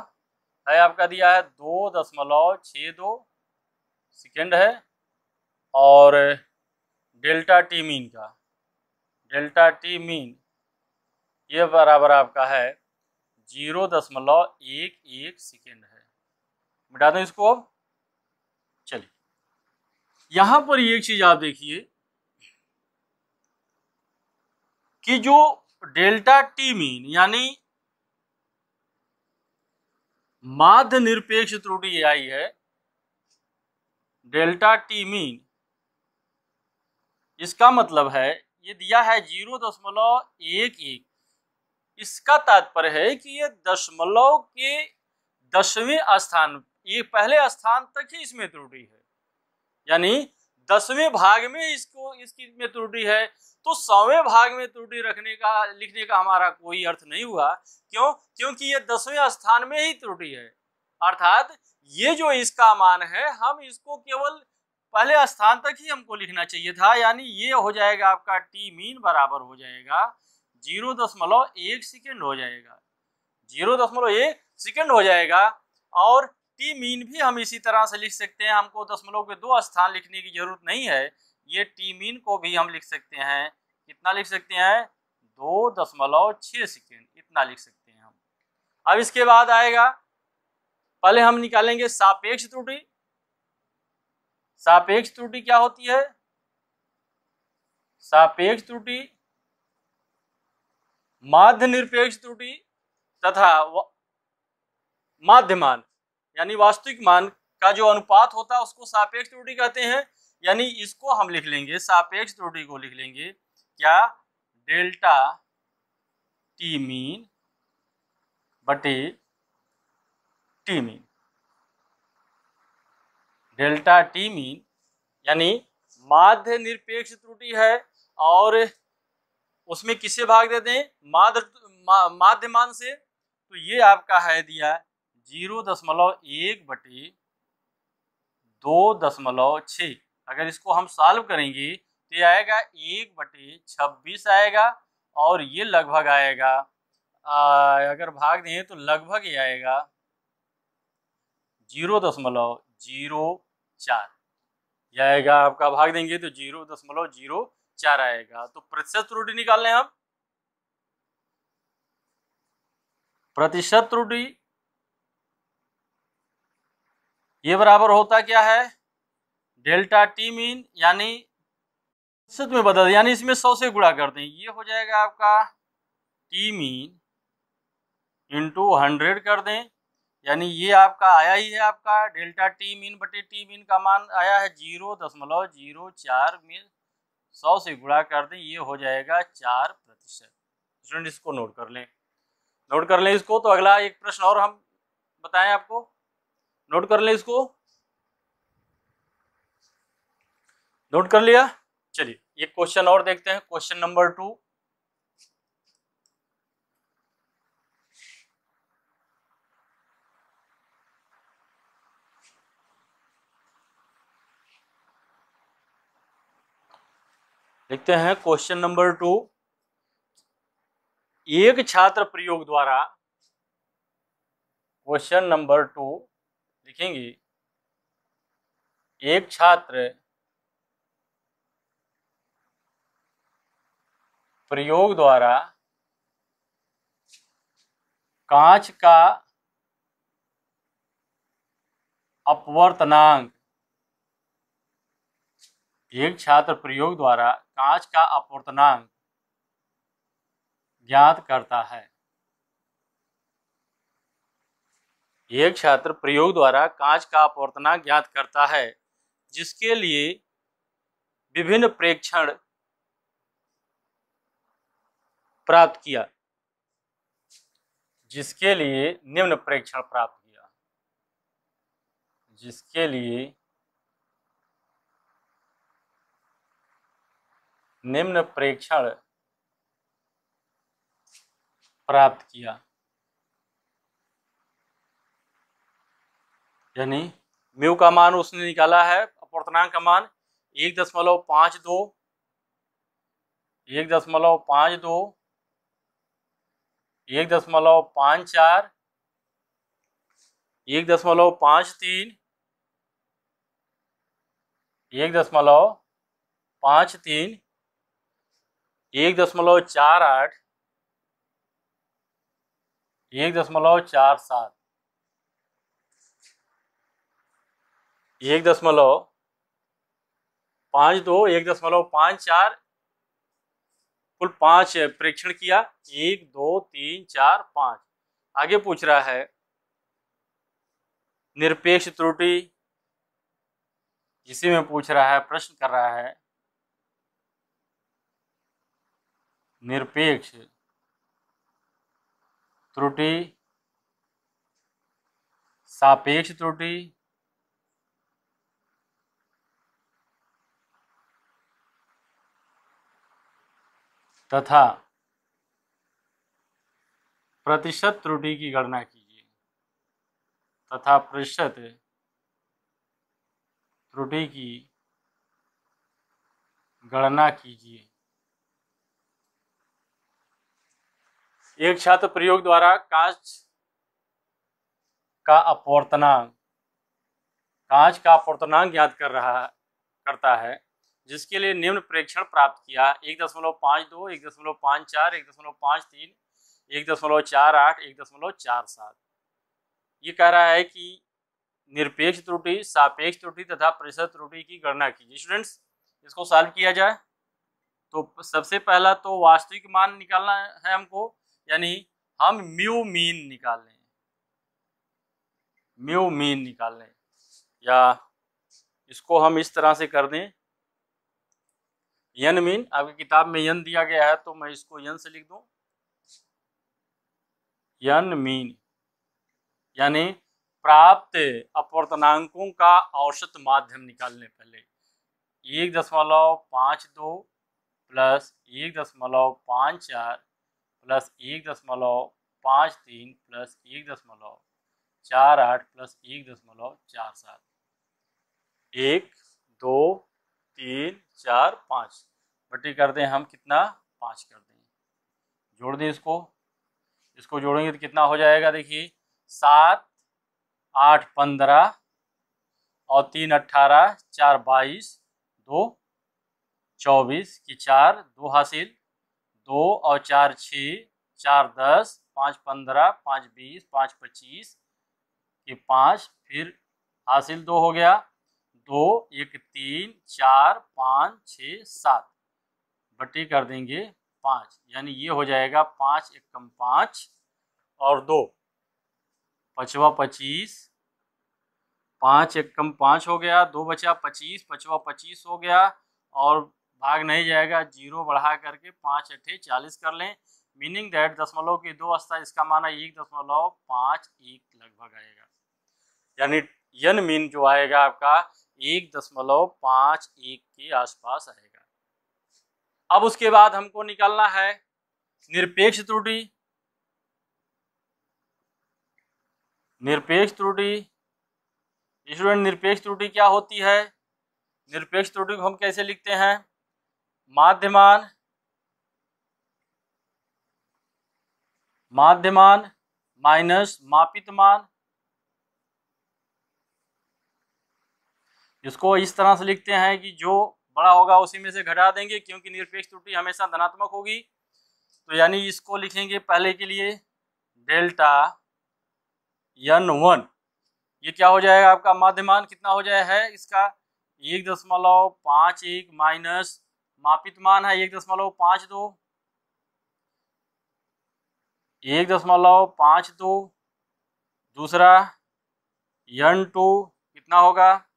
है आपका दिया है 2.62 सेकेंड है, और डेल्टा टी मीन का डेल्टा टी मीन ये बराबर आपका है 0.11 सेकेंड है। मिटा दें इसको। अब चलिए यहां पर एक चीज आप देखिए कि जो डेल्टा टी मीन यानी माध्य निरपेक्ष त्रुटि आई है, डेल्टा टी मीन, इसका मतलब है ये दिया है 0.11। इसका तात्पर्य है कि ये दशमलव के 10वें स्थान, ये पहले स्थान तक ही इसमें त्रुटि है, यानी 10वें भाग में इसकी में त्रुटि है, तो 100वें भाग में त्रुटि लिखने का हमारा कोई अर्थ नहीं हुआ। क्यों? क्योंकि ये 10वें स्थान में ही त्रुटि है, अर्थात ये जो इसका मान है हम इसको केवल पहले स्थान तक ही हमको लिखना चाहिए था, यानी ये हो जाएगा आपका टी मीन बराबर हो जाएगा 0.1 सेकेंड हो जाएगा, 0.1 सेकेंड हो जाएगा। और टी मीन भी हम इसी तरह से लिख सकते हैं, हमको दशमलव के 2 स्थान लिखने की जरूरत नहीं है, ये टी मीन को भी हम लिख सकते हैं, कितना लिख सकते हैं 2.6 सेकेंड, इतना लिख सकते हैं हम। अब इसके बाद आएगा, पहले हम निकालेंगे सापेक्ष त्रुटि। सापेक्ष त्रुटि क्या होती है? सापेक्ष त्रुटि माध्य निरपेक्ष त्रुटि तथा माध्य मान यानी वास्तविक मान का जो अनुपात होता है उसको सापेक्ष त्रुटि कहते हैं, यानी इसको हम लिख लेंगे, सापेक्ष त्रुटि को लिख लेंगे क्या, डेल्टा टी मीन बटे T mean. Delta T mean यानी माध्य निरपेक्ष त्रुटि है और उसमें किससे भाग देते हैं, माध्य मान से, तो ये आपका है दिया 0.1 बटे 2.6। अगर इसको हम सॉल्व करेंगे तो ये आएगा 1/26 आएगा, और ये लगभग आएगा अगर भाग दें तो लगभग ये आएगा 0.04, यह आएगा आपका, भाग देंगे तो 0.04 आएगा। तो प्रतिशत त्रुटि निकालने हम, प्रतिशत त्रुटि ये बराबर होता क्या है, डेल्टा टी मीन यानी प्रतिशत में बदल, यानी इसमें 100 से गुणा कर दें, ये हो जाएगा आपका टी मीन इंटू 100 कर दें, यानी ये आपका आया ही है, आपका डेल्टा टी मीन बटे टी मीन का मान आया है 0.04 में 100 से गुणा कर दें, ये हो जाएगा 4%। स्टूडेंट इसको नोट कर लें, नोट कर लें इसको। तो अगला एक प्रश्न और हम बताएं आपको, नोट कर लें इसको, नोट कर लिया। चलिए एक क्वेश्चन और देखते हैं, क्वेश्चन नंबर 2। लिखते हैं क्वेश्चन नंबर 2। एक छात्र प्रयोग द्वारा, क्वेश्चन नंबर 2 लिखेंगे, एक छात्र प्रयोग द्वारा कांच का अपवर्तनांक, एक छात्र प्रयोग द्वारा कांच का अपवर्तनांक ज्ञात करता है। एक छात्र प्रयोग द्वारा कांच का अपवर्तनांक ज्ञात करता है, जिसके लिए विभिन्न प्रेक्षण प्राप्त किया, जिसके लिए निम्न प्रेक्षण प्राप्त किया, जिसके लिए निम्न प्रेक्षण प्राप्त किया, यानी म्यू का मान उसने निकाला है, अपवर्तनांक का मान 1.52, 1.52, 1.54, 1.53, 1.53, 1.48, 1.47, 1.52, 1.54 कुल 5 प्रेक्षण किया, 1 2 3 4 5। आगे पूछ रहा है निरपेक्ष त्रुटि, इसी में पूछ रहा है, प्रश्न कर रहा है निरपेक्ष त्रुटि, सापेक्ष त्रुटि, तथा प्रतिशत त्रुटि की गणना कीजिए, तथा प्रतिशत त्रुटि की गणना कीजिए। एक छात्र प्रयोग द्वारा कांच का अपवर्तनांक ज्ञात करता है, जिसके लिए निम्न प्रेक्षण प्राप्त किया: 1.52, 1.54, 1.53, 1.48, 1.47। ये कह रहा है कि निरपेक्ष त्रुटि, सापेक्ष त्रुटि तथा प्रतिशत त्रुटि की गणना कीजिए। स्टूडेंट्स, इसको सॉल्व किया जाए तो सबसे पहला तो वास्तविक मान निकालना है हमको, यानी हम म्यू मीन निकाल लें, म्यू मीन निकाल लें, या इसको हम इस तरह से कर दें, यन मीन। आपकी किताब में यन दिया गया है तो मैं इसको यन से लिख दूं, यन मीन, यानी प्राप्त अपवर्तनांकों का औसत माध्यम निकालने पहले 1.52 प्लस 1.54 प्लस 1.53 प्लस 1.48 प्लस 1.47, 1 2 3 4 5 बट्टी कर दें हम, कितना 5 कर दें, जोड़ दें इसको जोड़ेंगे तो कितना हो जाएगा, देखिए 7 8 15 और 3 18, 4 22, 2 24 की 4 2 हासिल, 2 और 4 6, 4 10, 5 15, 5 20, 5 25 की 5, फिर हासिल 2 हो गया, 2 1 3 4 5 6 7 बट्टी कर देंगे 5, यानी ये हो जाएगा 5 एकम 5 और 2 5वां 25, 5 एकम 5 हो गया, 2 बचा 25, 5वां 25 हो गया, और भाग नहीं जाएगा, 0 बढ़ा करके 5 अट्ठे 40 कर लें, मीनिंग दैट दशमलव के 2 स्थान, इसका माना 1.51 लगभग आएगा, यानी यन मीन जो आएगा आपका 1.51 के आसपास आएगा। अब उसके बाद हमको निकालना है निरपेक्ष त्रुटि। निरपेक्ष त्रुटि, स्टूडेंट, निरपेक्ष त्रुटि क्या होती है? निरपेक्ष त्रुटि को हम कैसे लिखते हैं? माध्यमान माइनस मापित मान, इसको इस तरह से लिखते हैं कि जो बड़ा होगा उसी में से घटा देंगे, क्योंकि निरपेक्ष त्रुटि हमेशा धनात्मक होगी, तो यानी इसको लिखेंगे पहले के लिए डेल्टा n1, ये क्या हो जाएगा आपका माध्यमान, कितना हो जाए है इसका 1.51 माइनस मापित मान है 1.52, 1.52, दूसरा n2 कितना होगा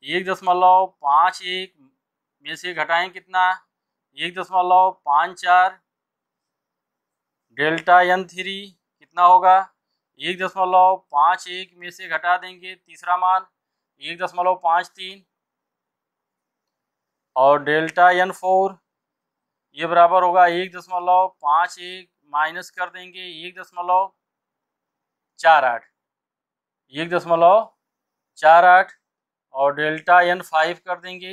1.51 में से घटाएं कितना 1.54, डेल्टा n3 कितना होगा 1.51 में से घटा देंगे तीसरा मान 1.53, और डेल्टा n4 ये बराबर होगा 1.51 माइनस कर देंगे 1.48, 1.48, और डेल्टा n5 कर देंगे,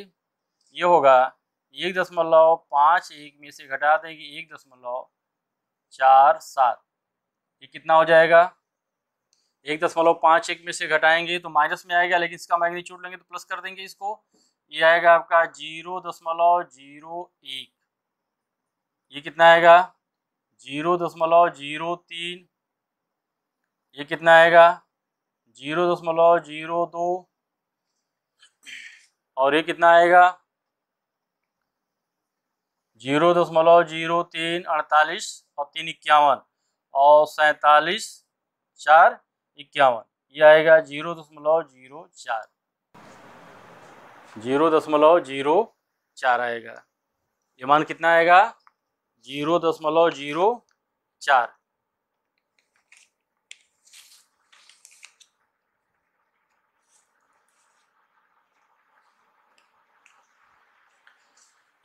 ये होगा 1.51 में से घटा देंगे 1.47, ये कितना हो जाएगा 1.51 में से घटाएंगे तो माइनस में आएगा, लेकिन इसका मैग्नीट्यूड लेंगे तो प्लस कर देंगे इसको, ये आएगा आपका 0.01, ये कितना आएगा 0.03, ये कितना आएगा 0.02, और ये कितना आएगा 0.03 48 और 3 51 और 47 4 51, ये आएगा 0.04, 0.04 आएगा। ये मान कितना आएगा? 0.04।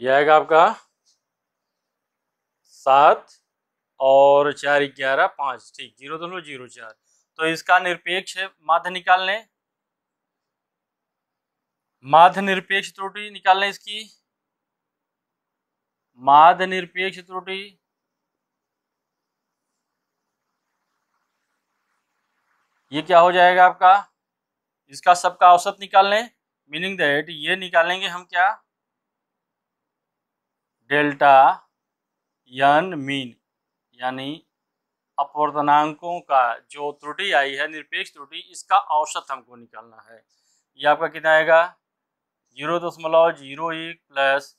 यह आएगा आपका 7 और 4 11 5, ठीक, 0.04। तो इसका निरपेक्ष माध्य निकालने, माध्य निरपेक्ष त्रुटि निकालने इसकी, माध्य निरपेक्ष त्रुटि ये क्या हो जाएगा आपका? इसका सबका औसत निकालने, मीनिंग दैट ये निकालेंगे हम क्या? डेल्टा एन मीन, यानी अपवर्तनांकों का जो त्रुटि आई है, निरपेक्ष त्रुटि, इसका औसत हमको निकालना है। ये आपका कितना आएगा? 0.01 प्लस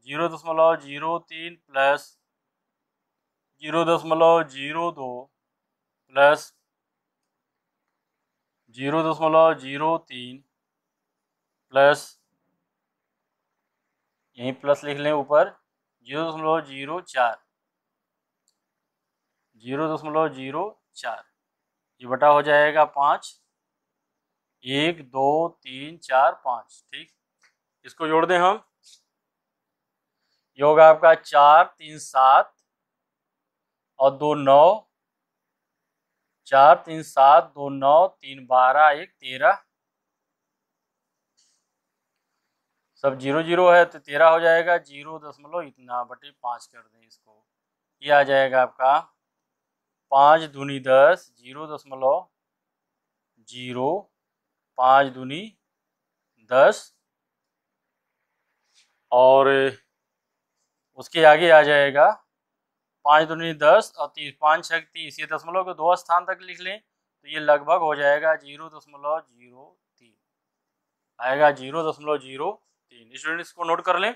0.03 प्लस 0.02 प्लस 0.03 प्लस, यहीं प्लस लिख लें ऊपर, 0.04, 0.04, ये बटा हो जाएगा 5, 1 2 3 4 5, ठीक। इसको जोड़ दें हम, ये होगा आपका 4 3 7 और 2 9, 4 3 7 2 9 3 12 1 13, सब 0 0 है तो 13 हो जाएगा, 0 दशमलव इतना बटे 5 कर दें इसको, ये आ जाएगा आपका 5 दूनी 10, 0.0, 5 दूनी 10, और उसके आगे आ जाएगा 5 दूनी 10 और 30, 5 6 30, ये दशमलव के 2 स्थान तक लिख लें तो ये लगभग हो जाएगा 0.03, आएगा 0.03। स्टूडेंट इसको नोट कर लें,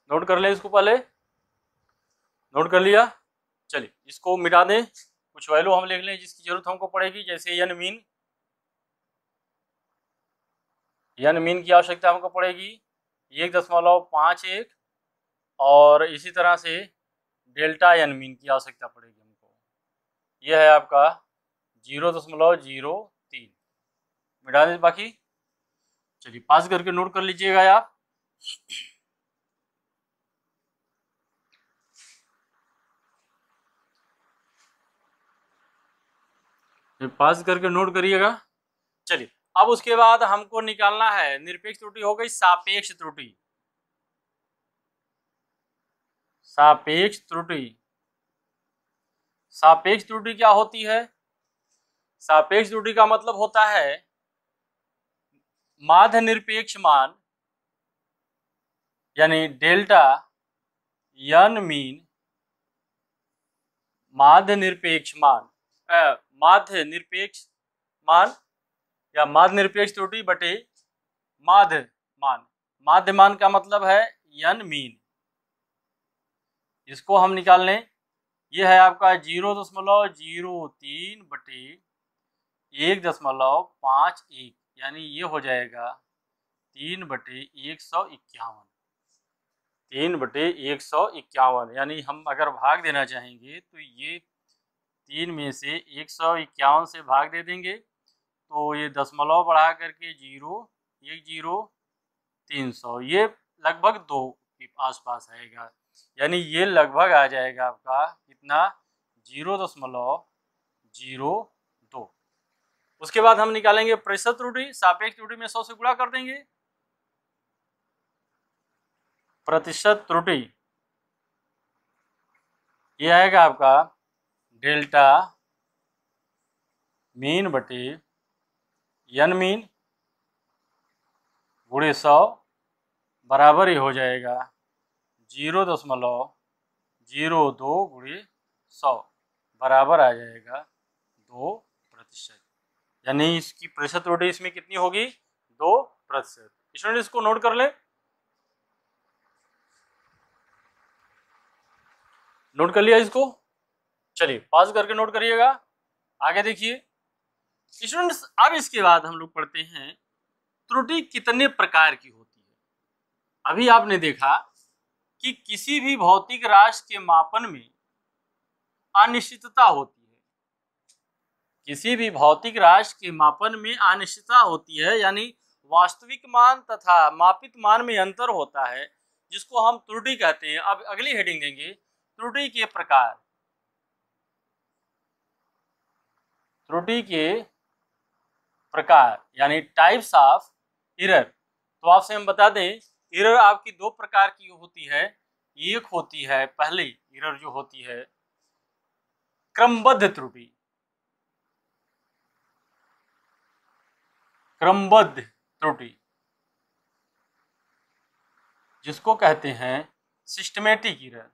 नोट कर लें इसको, पहले नोट कर लिया। चलिए इसको मिटा दें, कुछ वैल्यू हम लिख लें जिसकी जरूरत हमको पड़ेगी, जैसे एन मीन, एन मीन की आवश्यकता हमको पड़ेगी 1.51, और इसी तरह से डेल्टा एन मीन की आवश्यकता पड़ेगी हमको, यह है आपका 0.03। मिटा दें बाकी। चलिए पास करके नोट कर लीजिएगा आप। पास करके नोट करिएगा। चलिए अब उसके बाद हमको निकालना है, निरपेक्ष त्रुटि हो गई, सापेक्ष त्रुटि। सापेक्ष त्रुटि, सापेक्ष त्रुटि क्या होती है? सापेक्ष त्रुटि का मतलब होता है माध्य निरपेक्ष मान, यानी डेल्टा एन मीन, माध्य निरपेक्ष मान, माध्य निरपेक्ष मान या माध्य निरपेक्ष त्रुटि बटे माध्य मान। माध्य मान का मतलब है एन मीन, इसको हम निकाल लें, ये है आपका 0.03 बटे 1.51, यानी ये हो जाएगा 3/151, 3/151, यानी हम अगर भाग देना चाहेंगे तो ये 3 में से 151 से भाग दे देंगे तो ये दशमलव बढ़ा करके 0 1 0 300, ये लगभग 2 के आसपास आएगा, यानी ये लगभग आ जाएगा आपका कितना? 0.02। उसके बाद हम निकालेंगे प्रतिशत त्रुटि, सापेक्ष त्रुटि में 100 से गुणा कर देंगे। प्रतिशत त्रुटि ये आएगा आपका डेल्टा मीन बटे एन मीन गुणे 100 बराबर ही हो जाएगा 0.02 गुणे 100 बराबर आ जाएगा 2%, यानी इसकी प्रतिशत त्रुटि इसमें कितनी होगी? 2%। स्टूडेंट इसको नोट कर ले, नोट कर लिया इसको? चलिए पास करके नोट करिएगा। आगे देखिए स्टूडेंट्स, अब इसके बाद हम लोग पढ़ते हैं त्रुटि कितने प्रकार की होती है। अभी आपने देखा कि किसी भी भौतिक राशि के मापन में अनिश्चितता होती है। किसी भी भौतिक राशि के मापन में अनिश्चितता होती है, यानी वास्तविक मान तथा मापित मान में अंतर होता है, जिसको हम त्रुटि कहते हैं। अब अगली हेडिंग देंगे त्रुटि के प्रकार। त्रुटि के प्रकार यानी टाइप्स ऑफ एरर। तो आपसे हम बता दें एरर आपकी दो प्रकार की होती है। एक होती है, पहली एरर जो होती है क्रमबद्ध त्रुटि। क्रमबद्ध त्रुटि जिसको कहते हैं सिस्टमेटिक एरर।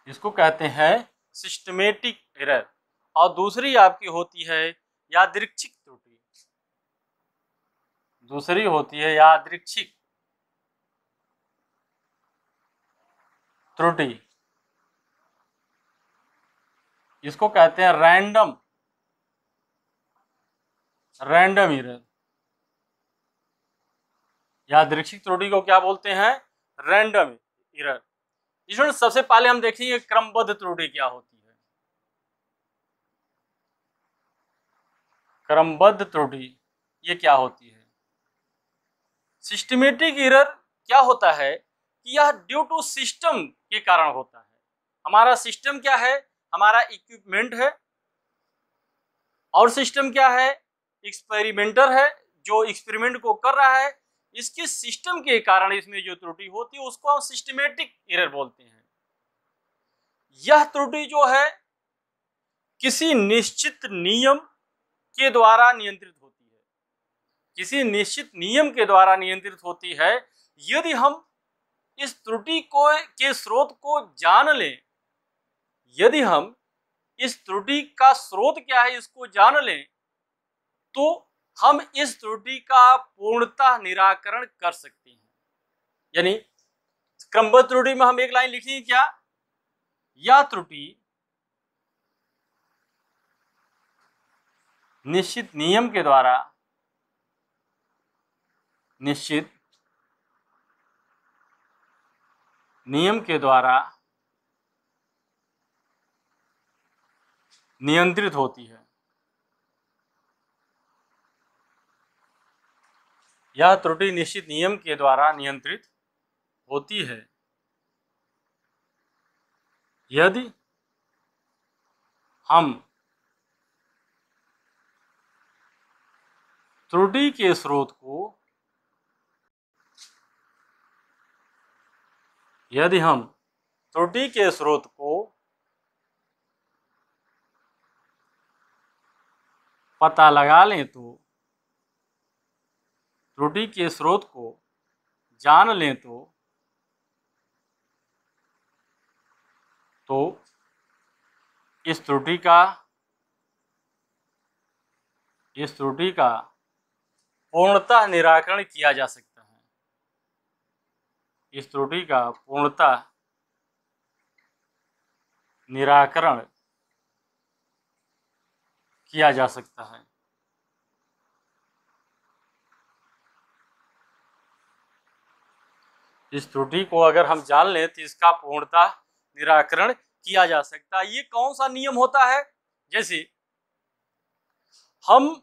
जिसको कहते हैं सिस्टमेटिक एरर। और दूसरी आपकी होती है यादृच्छिक त्रुटि। दूसरी होती है यादृच्छिक त्रुटि, इसको कहते हैं रैंडम एरर। यादृच्छिक त्रुटि को क्या बोलते हैं? Random error. इसमें सबसे पहले हम देखेंगे क्रमबद्ध त्रुटि क्या होती है। क्रमबद्ध त्रुटि ये क्या होती है? सिस्टमेटिक एरर क्या होता है कि यह ड्यू टू सिस्टम के कारण होता है। हमारा सिस्टम क्या है? हमारा इक्विपमेंट है। और सिस्टम क्या है? एक्सपेरिमेंटर है जो एक्सपेरिमेंट को कर रहा है। इसके सिस्टम के कारण इसमें जो त्रुटि होती है उसको हम सिस्टमेटिक एरर बोलते हैं। यह त्रुटि जो है किसी निश्चित नियम के द्वारा नियंत्रित होती है। किसी निश्चित नियम के द्वारा नियंत्रित होती है। यदि हम इस त्रुटि को के स्रोत को जान लें, यदि हम इस त्रुटि का स्रोत क्या है इसको जान लें, तो हम इस त्रुटि का पूर्णतः निराकरण कर सकते हैं। यानी क्रमबद्ध त्रुटि में हम एक लाइन लिखेंगे क्या? यह त्रुटि निश्चित नियम के द्वारा नियंत्रित होती है। यह त्रुटि निश्चित नियम के द्वारा नियंत्रित होती है यदि हम त्रुटि के स्रोत को पता लगा लें, तो त्रुटि के स्रोत को जान लें तो इस त्रुटि का पूर्णतः निराकरण किया जा सकता है। इस त्रुटि का पूर्णतः निराकरण किया जा सकता है। इस त्रुटि को अगर हम जान लें तो इसका पूर्णतः निराकरण किया जा सकता है। ये कौन सा नियम होता है? जैसे हम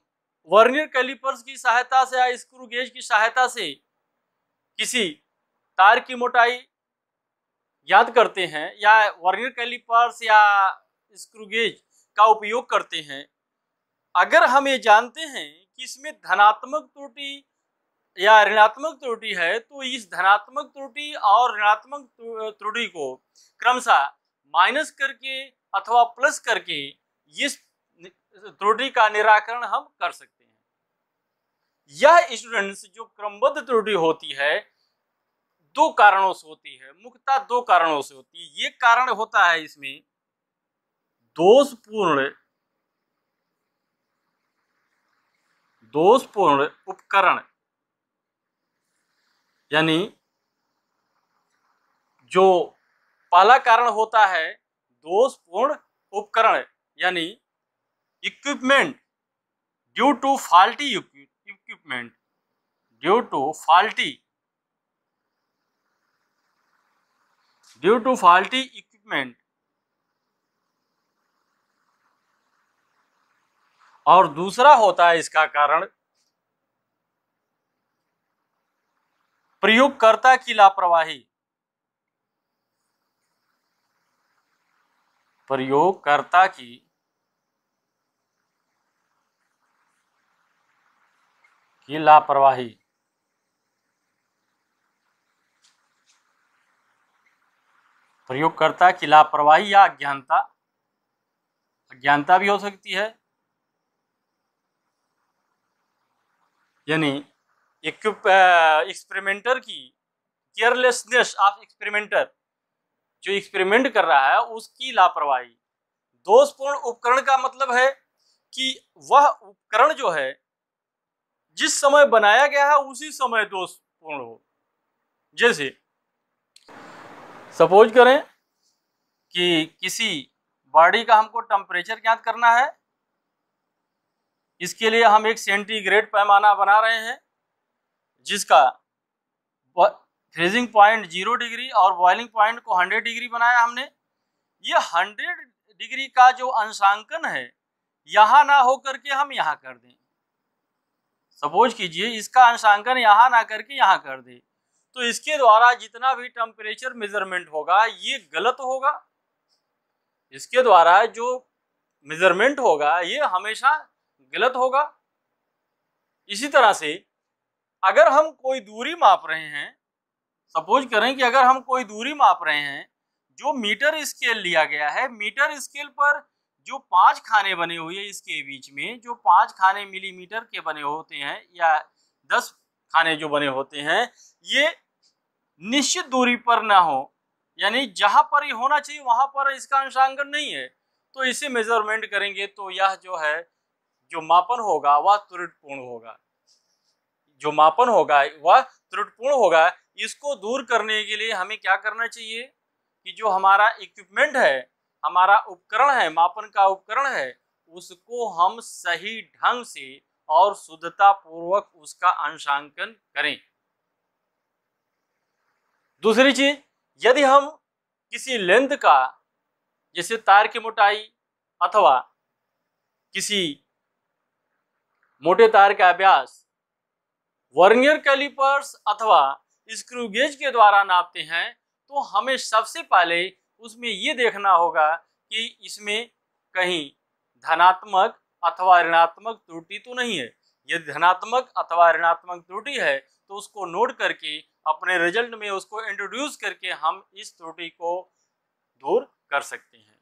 वर्नियर कैलिपर्स की सहायता से या स्क्रू गेज की सहायता से किसी तार की मोटाई ज्ञात करते हैं, या वर्नियर कैलिपर्स या स्क्रू गेज का उपयोग करते हैं। अगर हम ये जानते हैं कि इसमें धनात्मक त्रुटि या ऋणात्मक त्रुटि है, तो इस धनात्मक त्रुटि और ऋणात्मक त्रुटि को क्रमशः माइनस करके अथवा प्लस करके इस त्रुटि का निराकरण हम कर सकते हैं। यह स्टूडेंट्स जो क्रमबद्ध त्रुटि होती है दो कारणों से होती है, मुख्यतः दो कारणों से होती है। ये कारण होता है इसमें दोषपूर्ण उपकरण, यानी जो पहला कारण होता है दोषपूर्ण उपकरण यानी equipment due to faulty equipment, due to faulty equipment. और दूसरा होता है इसका कारण प्रयोगकर्ता की लापरवाही, प्रयोगकर्ता की लापरवाही। प्रयोगकर्ता की लापरवाही या अज्ञानता, अज्ञानता भी हो सकती है, यानी एक्सपेरिमेंटर की केयरलेसनेस ऑफ एक्सपेरिमेंटर, जो एक्सपेरिमेंट कर रहा है उसकी लापरवाही। दोषपूर्ण उपकरण का मतलब है कि वह उपकरण जो है जिस समय बनाया गया है उसी समय दोषपूर्ण हो। जैसे सपोज करें कि किसी बॉडी का हमको टेम्परेचर ज्ञात करना है, इसके लिए हम एक सेंटीग्रेड पैमाना बना रहे हैं जिसका फ्रीजिंग पॉइंट 0 डिग्री और बॉइलिंग पॉइंट को 100 डिग्री बनाया हमने। ये 100 डिग्री का जो अंशांकन है यहाँ ना हो करके हम यहाँ कर दें, सपोज कीजिए इसका अंशांकन यहाँ ना करके यहाँ कर दे, तो इसके द्वारा जितना भी टेम्परेचर मेजरमेंट होगा ये गलत होगा। इसके द्वारा जो मेजरमेंट होगा ये हमेशा गलत होगा। इसी तरह से अगर हम कोई दूरी माप रहे हैं, सपोज करें कि अगर हम कोई दूरी माप रहे हैं, जो मीटर स्केल लिया गया है, मीटर स्केल पर जो 5 खाने बने हुए हैं इसके बीच में, जो 5 खाने मिलीमीटर के बने होते हैं या 10 खाने जो बने होते हैं, ये निश्चित दूरी पर ना हो, यानी जहां पर ये होना चाहिए वहां पर इसका अंशांकन नहीं है, तो इसे मेजरमेंट करेंगे तो यह जो है जो मापन होगा वह त्रुटिपूर्ण होगा, जो मापन होगा वह त्रुटिपूर्ण होगा। इसको दूर करने के लिए हमें क्या करना चाहिए कि जो हमारा इक्विपमेंट है, हमारा उपकरण है, मापन का उपकरण है, उसको हम सही ढंग से और शुद्धता पूर्वक उसका अंशांकन करें। दूसरी चीज, यदि हम किसी लेंथ का, जैसे तार की मोटाई अथवा किसी मोटे तार का व्यास वर्नियर कैलिपर्स अथवा स्क्रू गेज के द्वारा नापते हैं, तो हमें सबसे पहले उसमें ये देखना होगा कि इसमें कहीं धनात्मक अथवा ऋणात्मक त्रुटि तो नहीं है। यदि धनात्मक अथवा ऋणात्मक त्रुटि है तो उसको नोट करके अपने रिजल्ट में उसको इंट्रोड्यूस करके हम इस त्रुटि को दूर कर सकते हैं।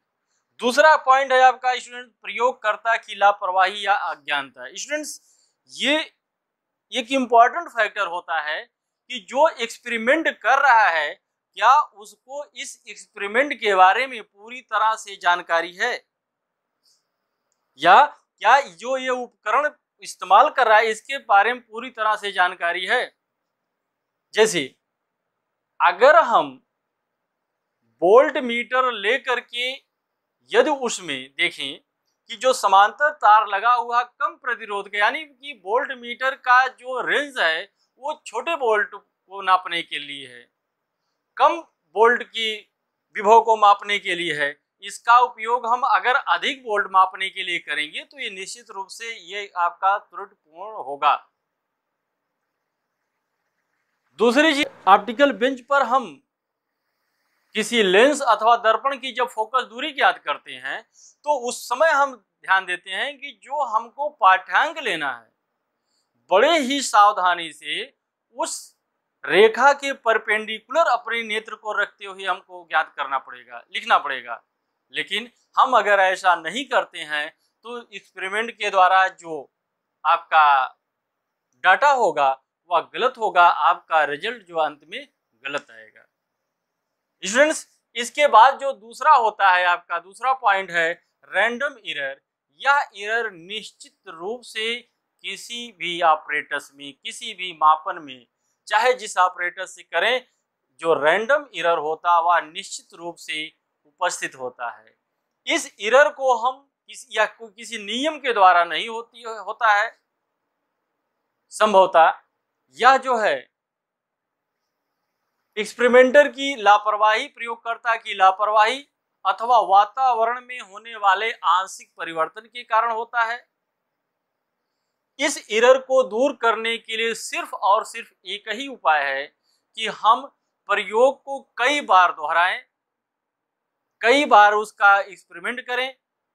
दूसरा पॉइंट है आपका स्टूडेंट प्रयोगकर्ता की लापरवाही या अज्ञानता। स्टूडेंट्स, ये एक इम्पॉर्टेंट फैक्टर होता है कि जो एक्सपेरिमेंट कर रहा है क्या उसको इस एक्सपेरिमेंट के बारे में पूरी तरह से जानकारी है, या क्या जो ये उपकरण इस्तेमाल कर रहा है इसके बारे में पूरी तरह से जानकारी है। जैसे अगर हम वोल्ट मीटर लेकर के यदि उसमें देखें कि जो समांतर तार लगा हुआ कम प्रतिरोध का, यानी कि वोल्ट मीटर का जो रेंज है वो छोटे वोल्ट को नापने के लिए है, कम वोल्ट की विभव को मापने के लिए है, इसका उपयोग हम अगर अधिक वोल्ट मापने के लिए करेंगे तो ये निश्चित रूप से ये आपका त्रुटिपूर्ण होगा। दूसरी चीज, ऑप्टिकल बेंच पर हम किसी लेंस अथवा दर्पण की जब फोकस दूरी ज्ञात करते हैं तो उस समय हम ध्यान देते हैं कि जो हमको पाठ्यांक लेना है बड़े ही सावधानी से उस रेखा के परपेंडिकुलर अपने नेत्र को रखते हुए हमको ज्ञात करना पड़ेगा, लिखना पड़ेगा। लेकिन हम अगर ऐसा नहीं करते हैं तो एक्सपेरिमेंट के द्वारा जो आपका डाटा होगा वह गलत होगा, आपका रिजल्ट जो अंत में गलत आएगा। स्टूडेंट्स, इसके बाद जो दूसरा होता है आपका दूसरा पॉइंट है रैंडम एरर। यह एरर निश्चित रूप से किसी भी ऑपरेटस में, किसी भी मापन में, चाहे जिस ऑपरेटर से करें, जो रैंडम एरर होता है वह निश्चित रूप से उपस्थित होता है। इस एरर को हम किसी नियम के द्वारा नहीं होता है, संभवतः यह जो है एक्सपेरिमेंटर की लापरवाही, प्रयोगकर्ता की लापरवाही अथवा वातावरण में होने वाले आंशिक परिवर्तन के कारण होता है। इस एरर को दूर करने के लिए सिर्फ और सिर्फ एक ही उपाय है कि हम प्रयोग को कई बार दोहराएं, कई बार उसका एक्सपेरिमेंट करें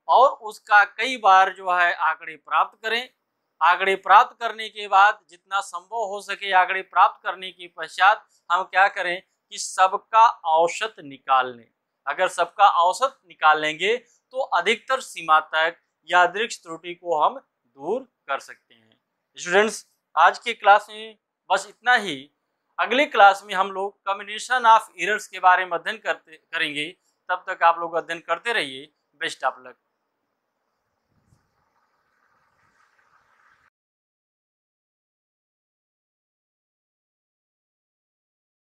और उसका कई बार जो है आंकड़े प्राप्त करें। आंकड़े प्राप्त करने के बाद जितना संभव हो सके आंकड़े प्राप्त करने के पश्चात हम क्या करें कि सबका औसत निकाल लें। अगर सबका औसत निकाल लेंगे तो अधिकतर सीमा तक यादृच्छिक त्रुटि को हम दूर कर सकते हैं। स्टूडेंट्स, आज के क्लास में बस इतना ही। अगले क्लास में हम लोग कॉम्बिनेशन ऑफ एरर्स के बारे में अध्ययन करेंगे। तब तक आप लोग अध्ययन करते रहिए। Best of luck.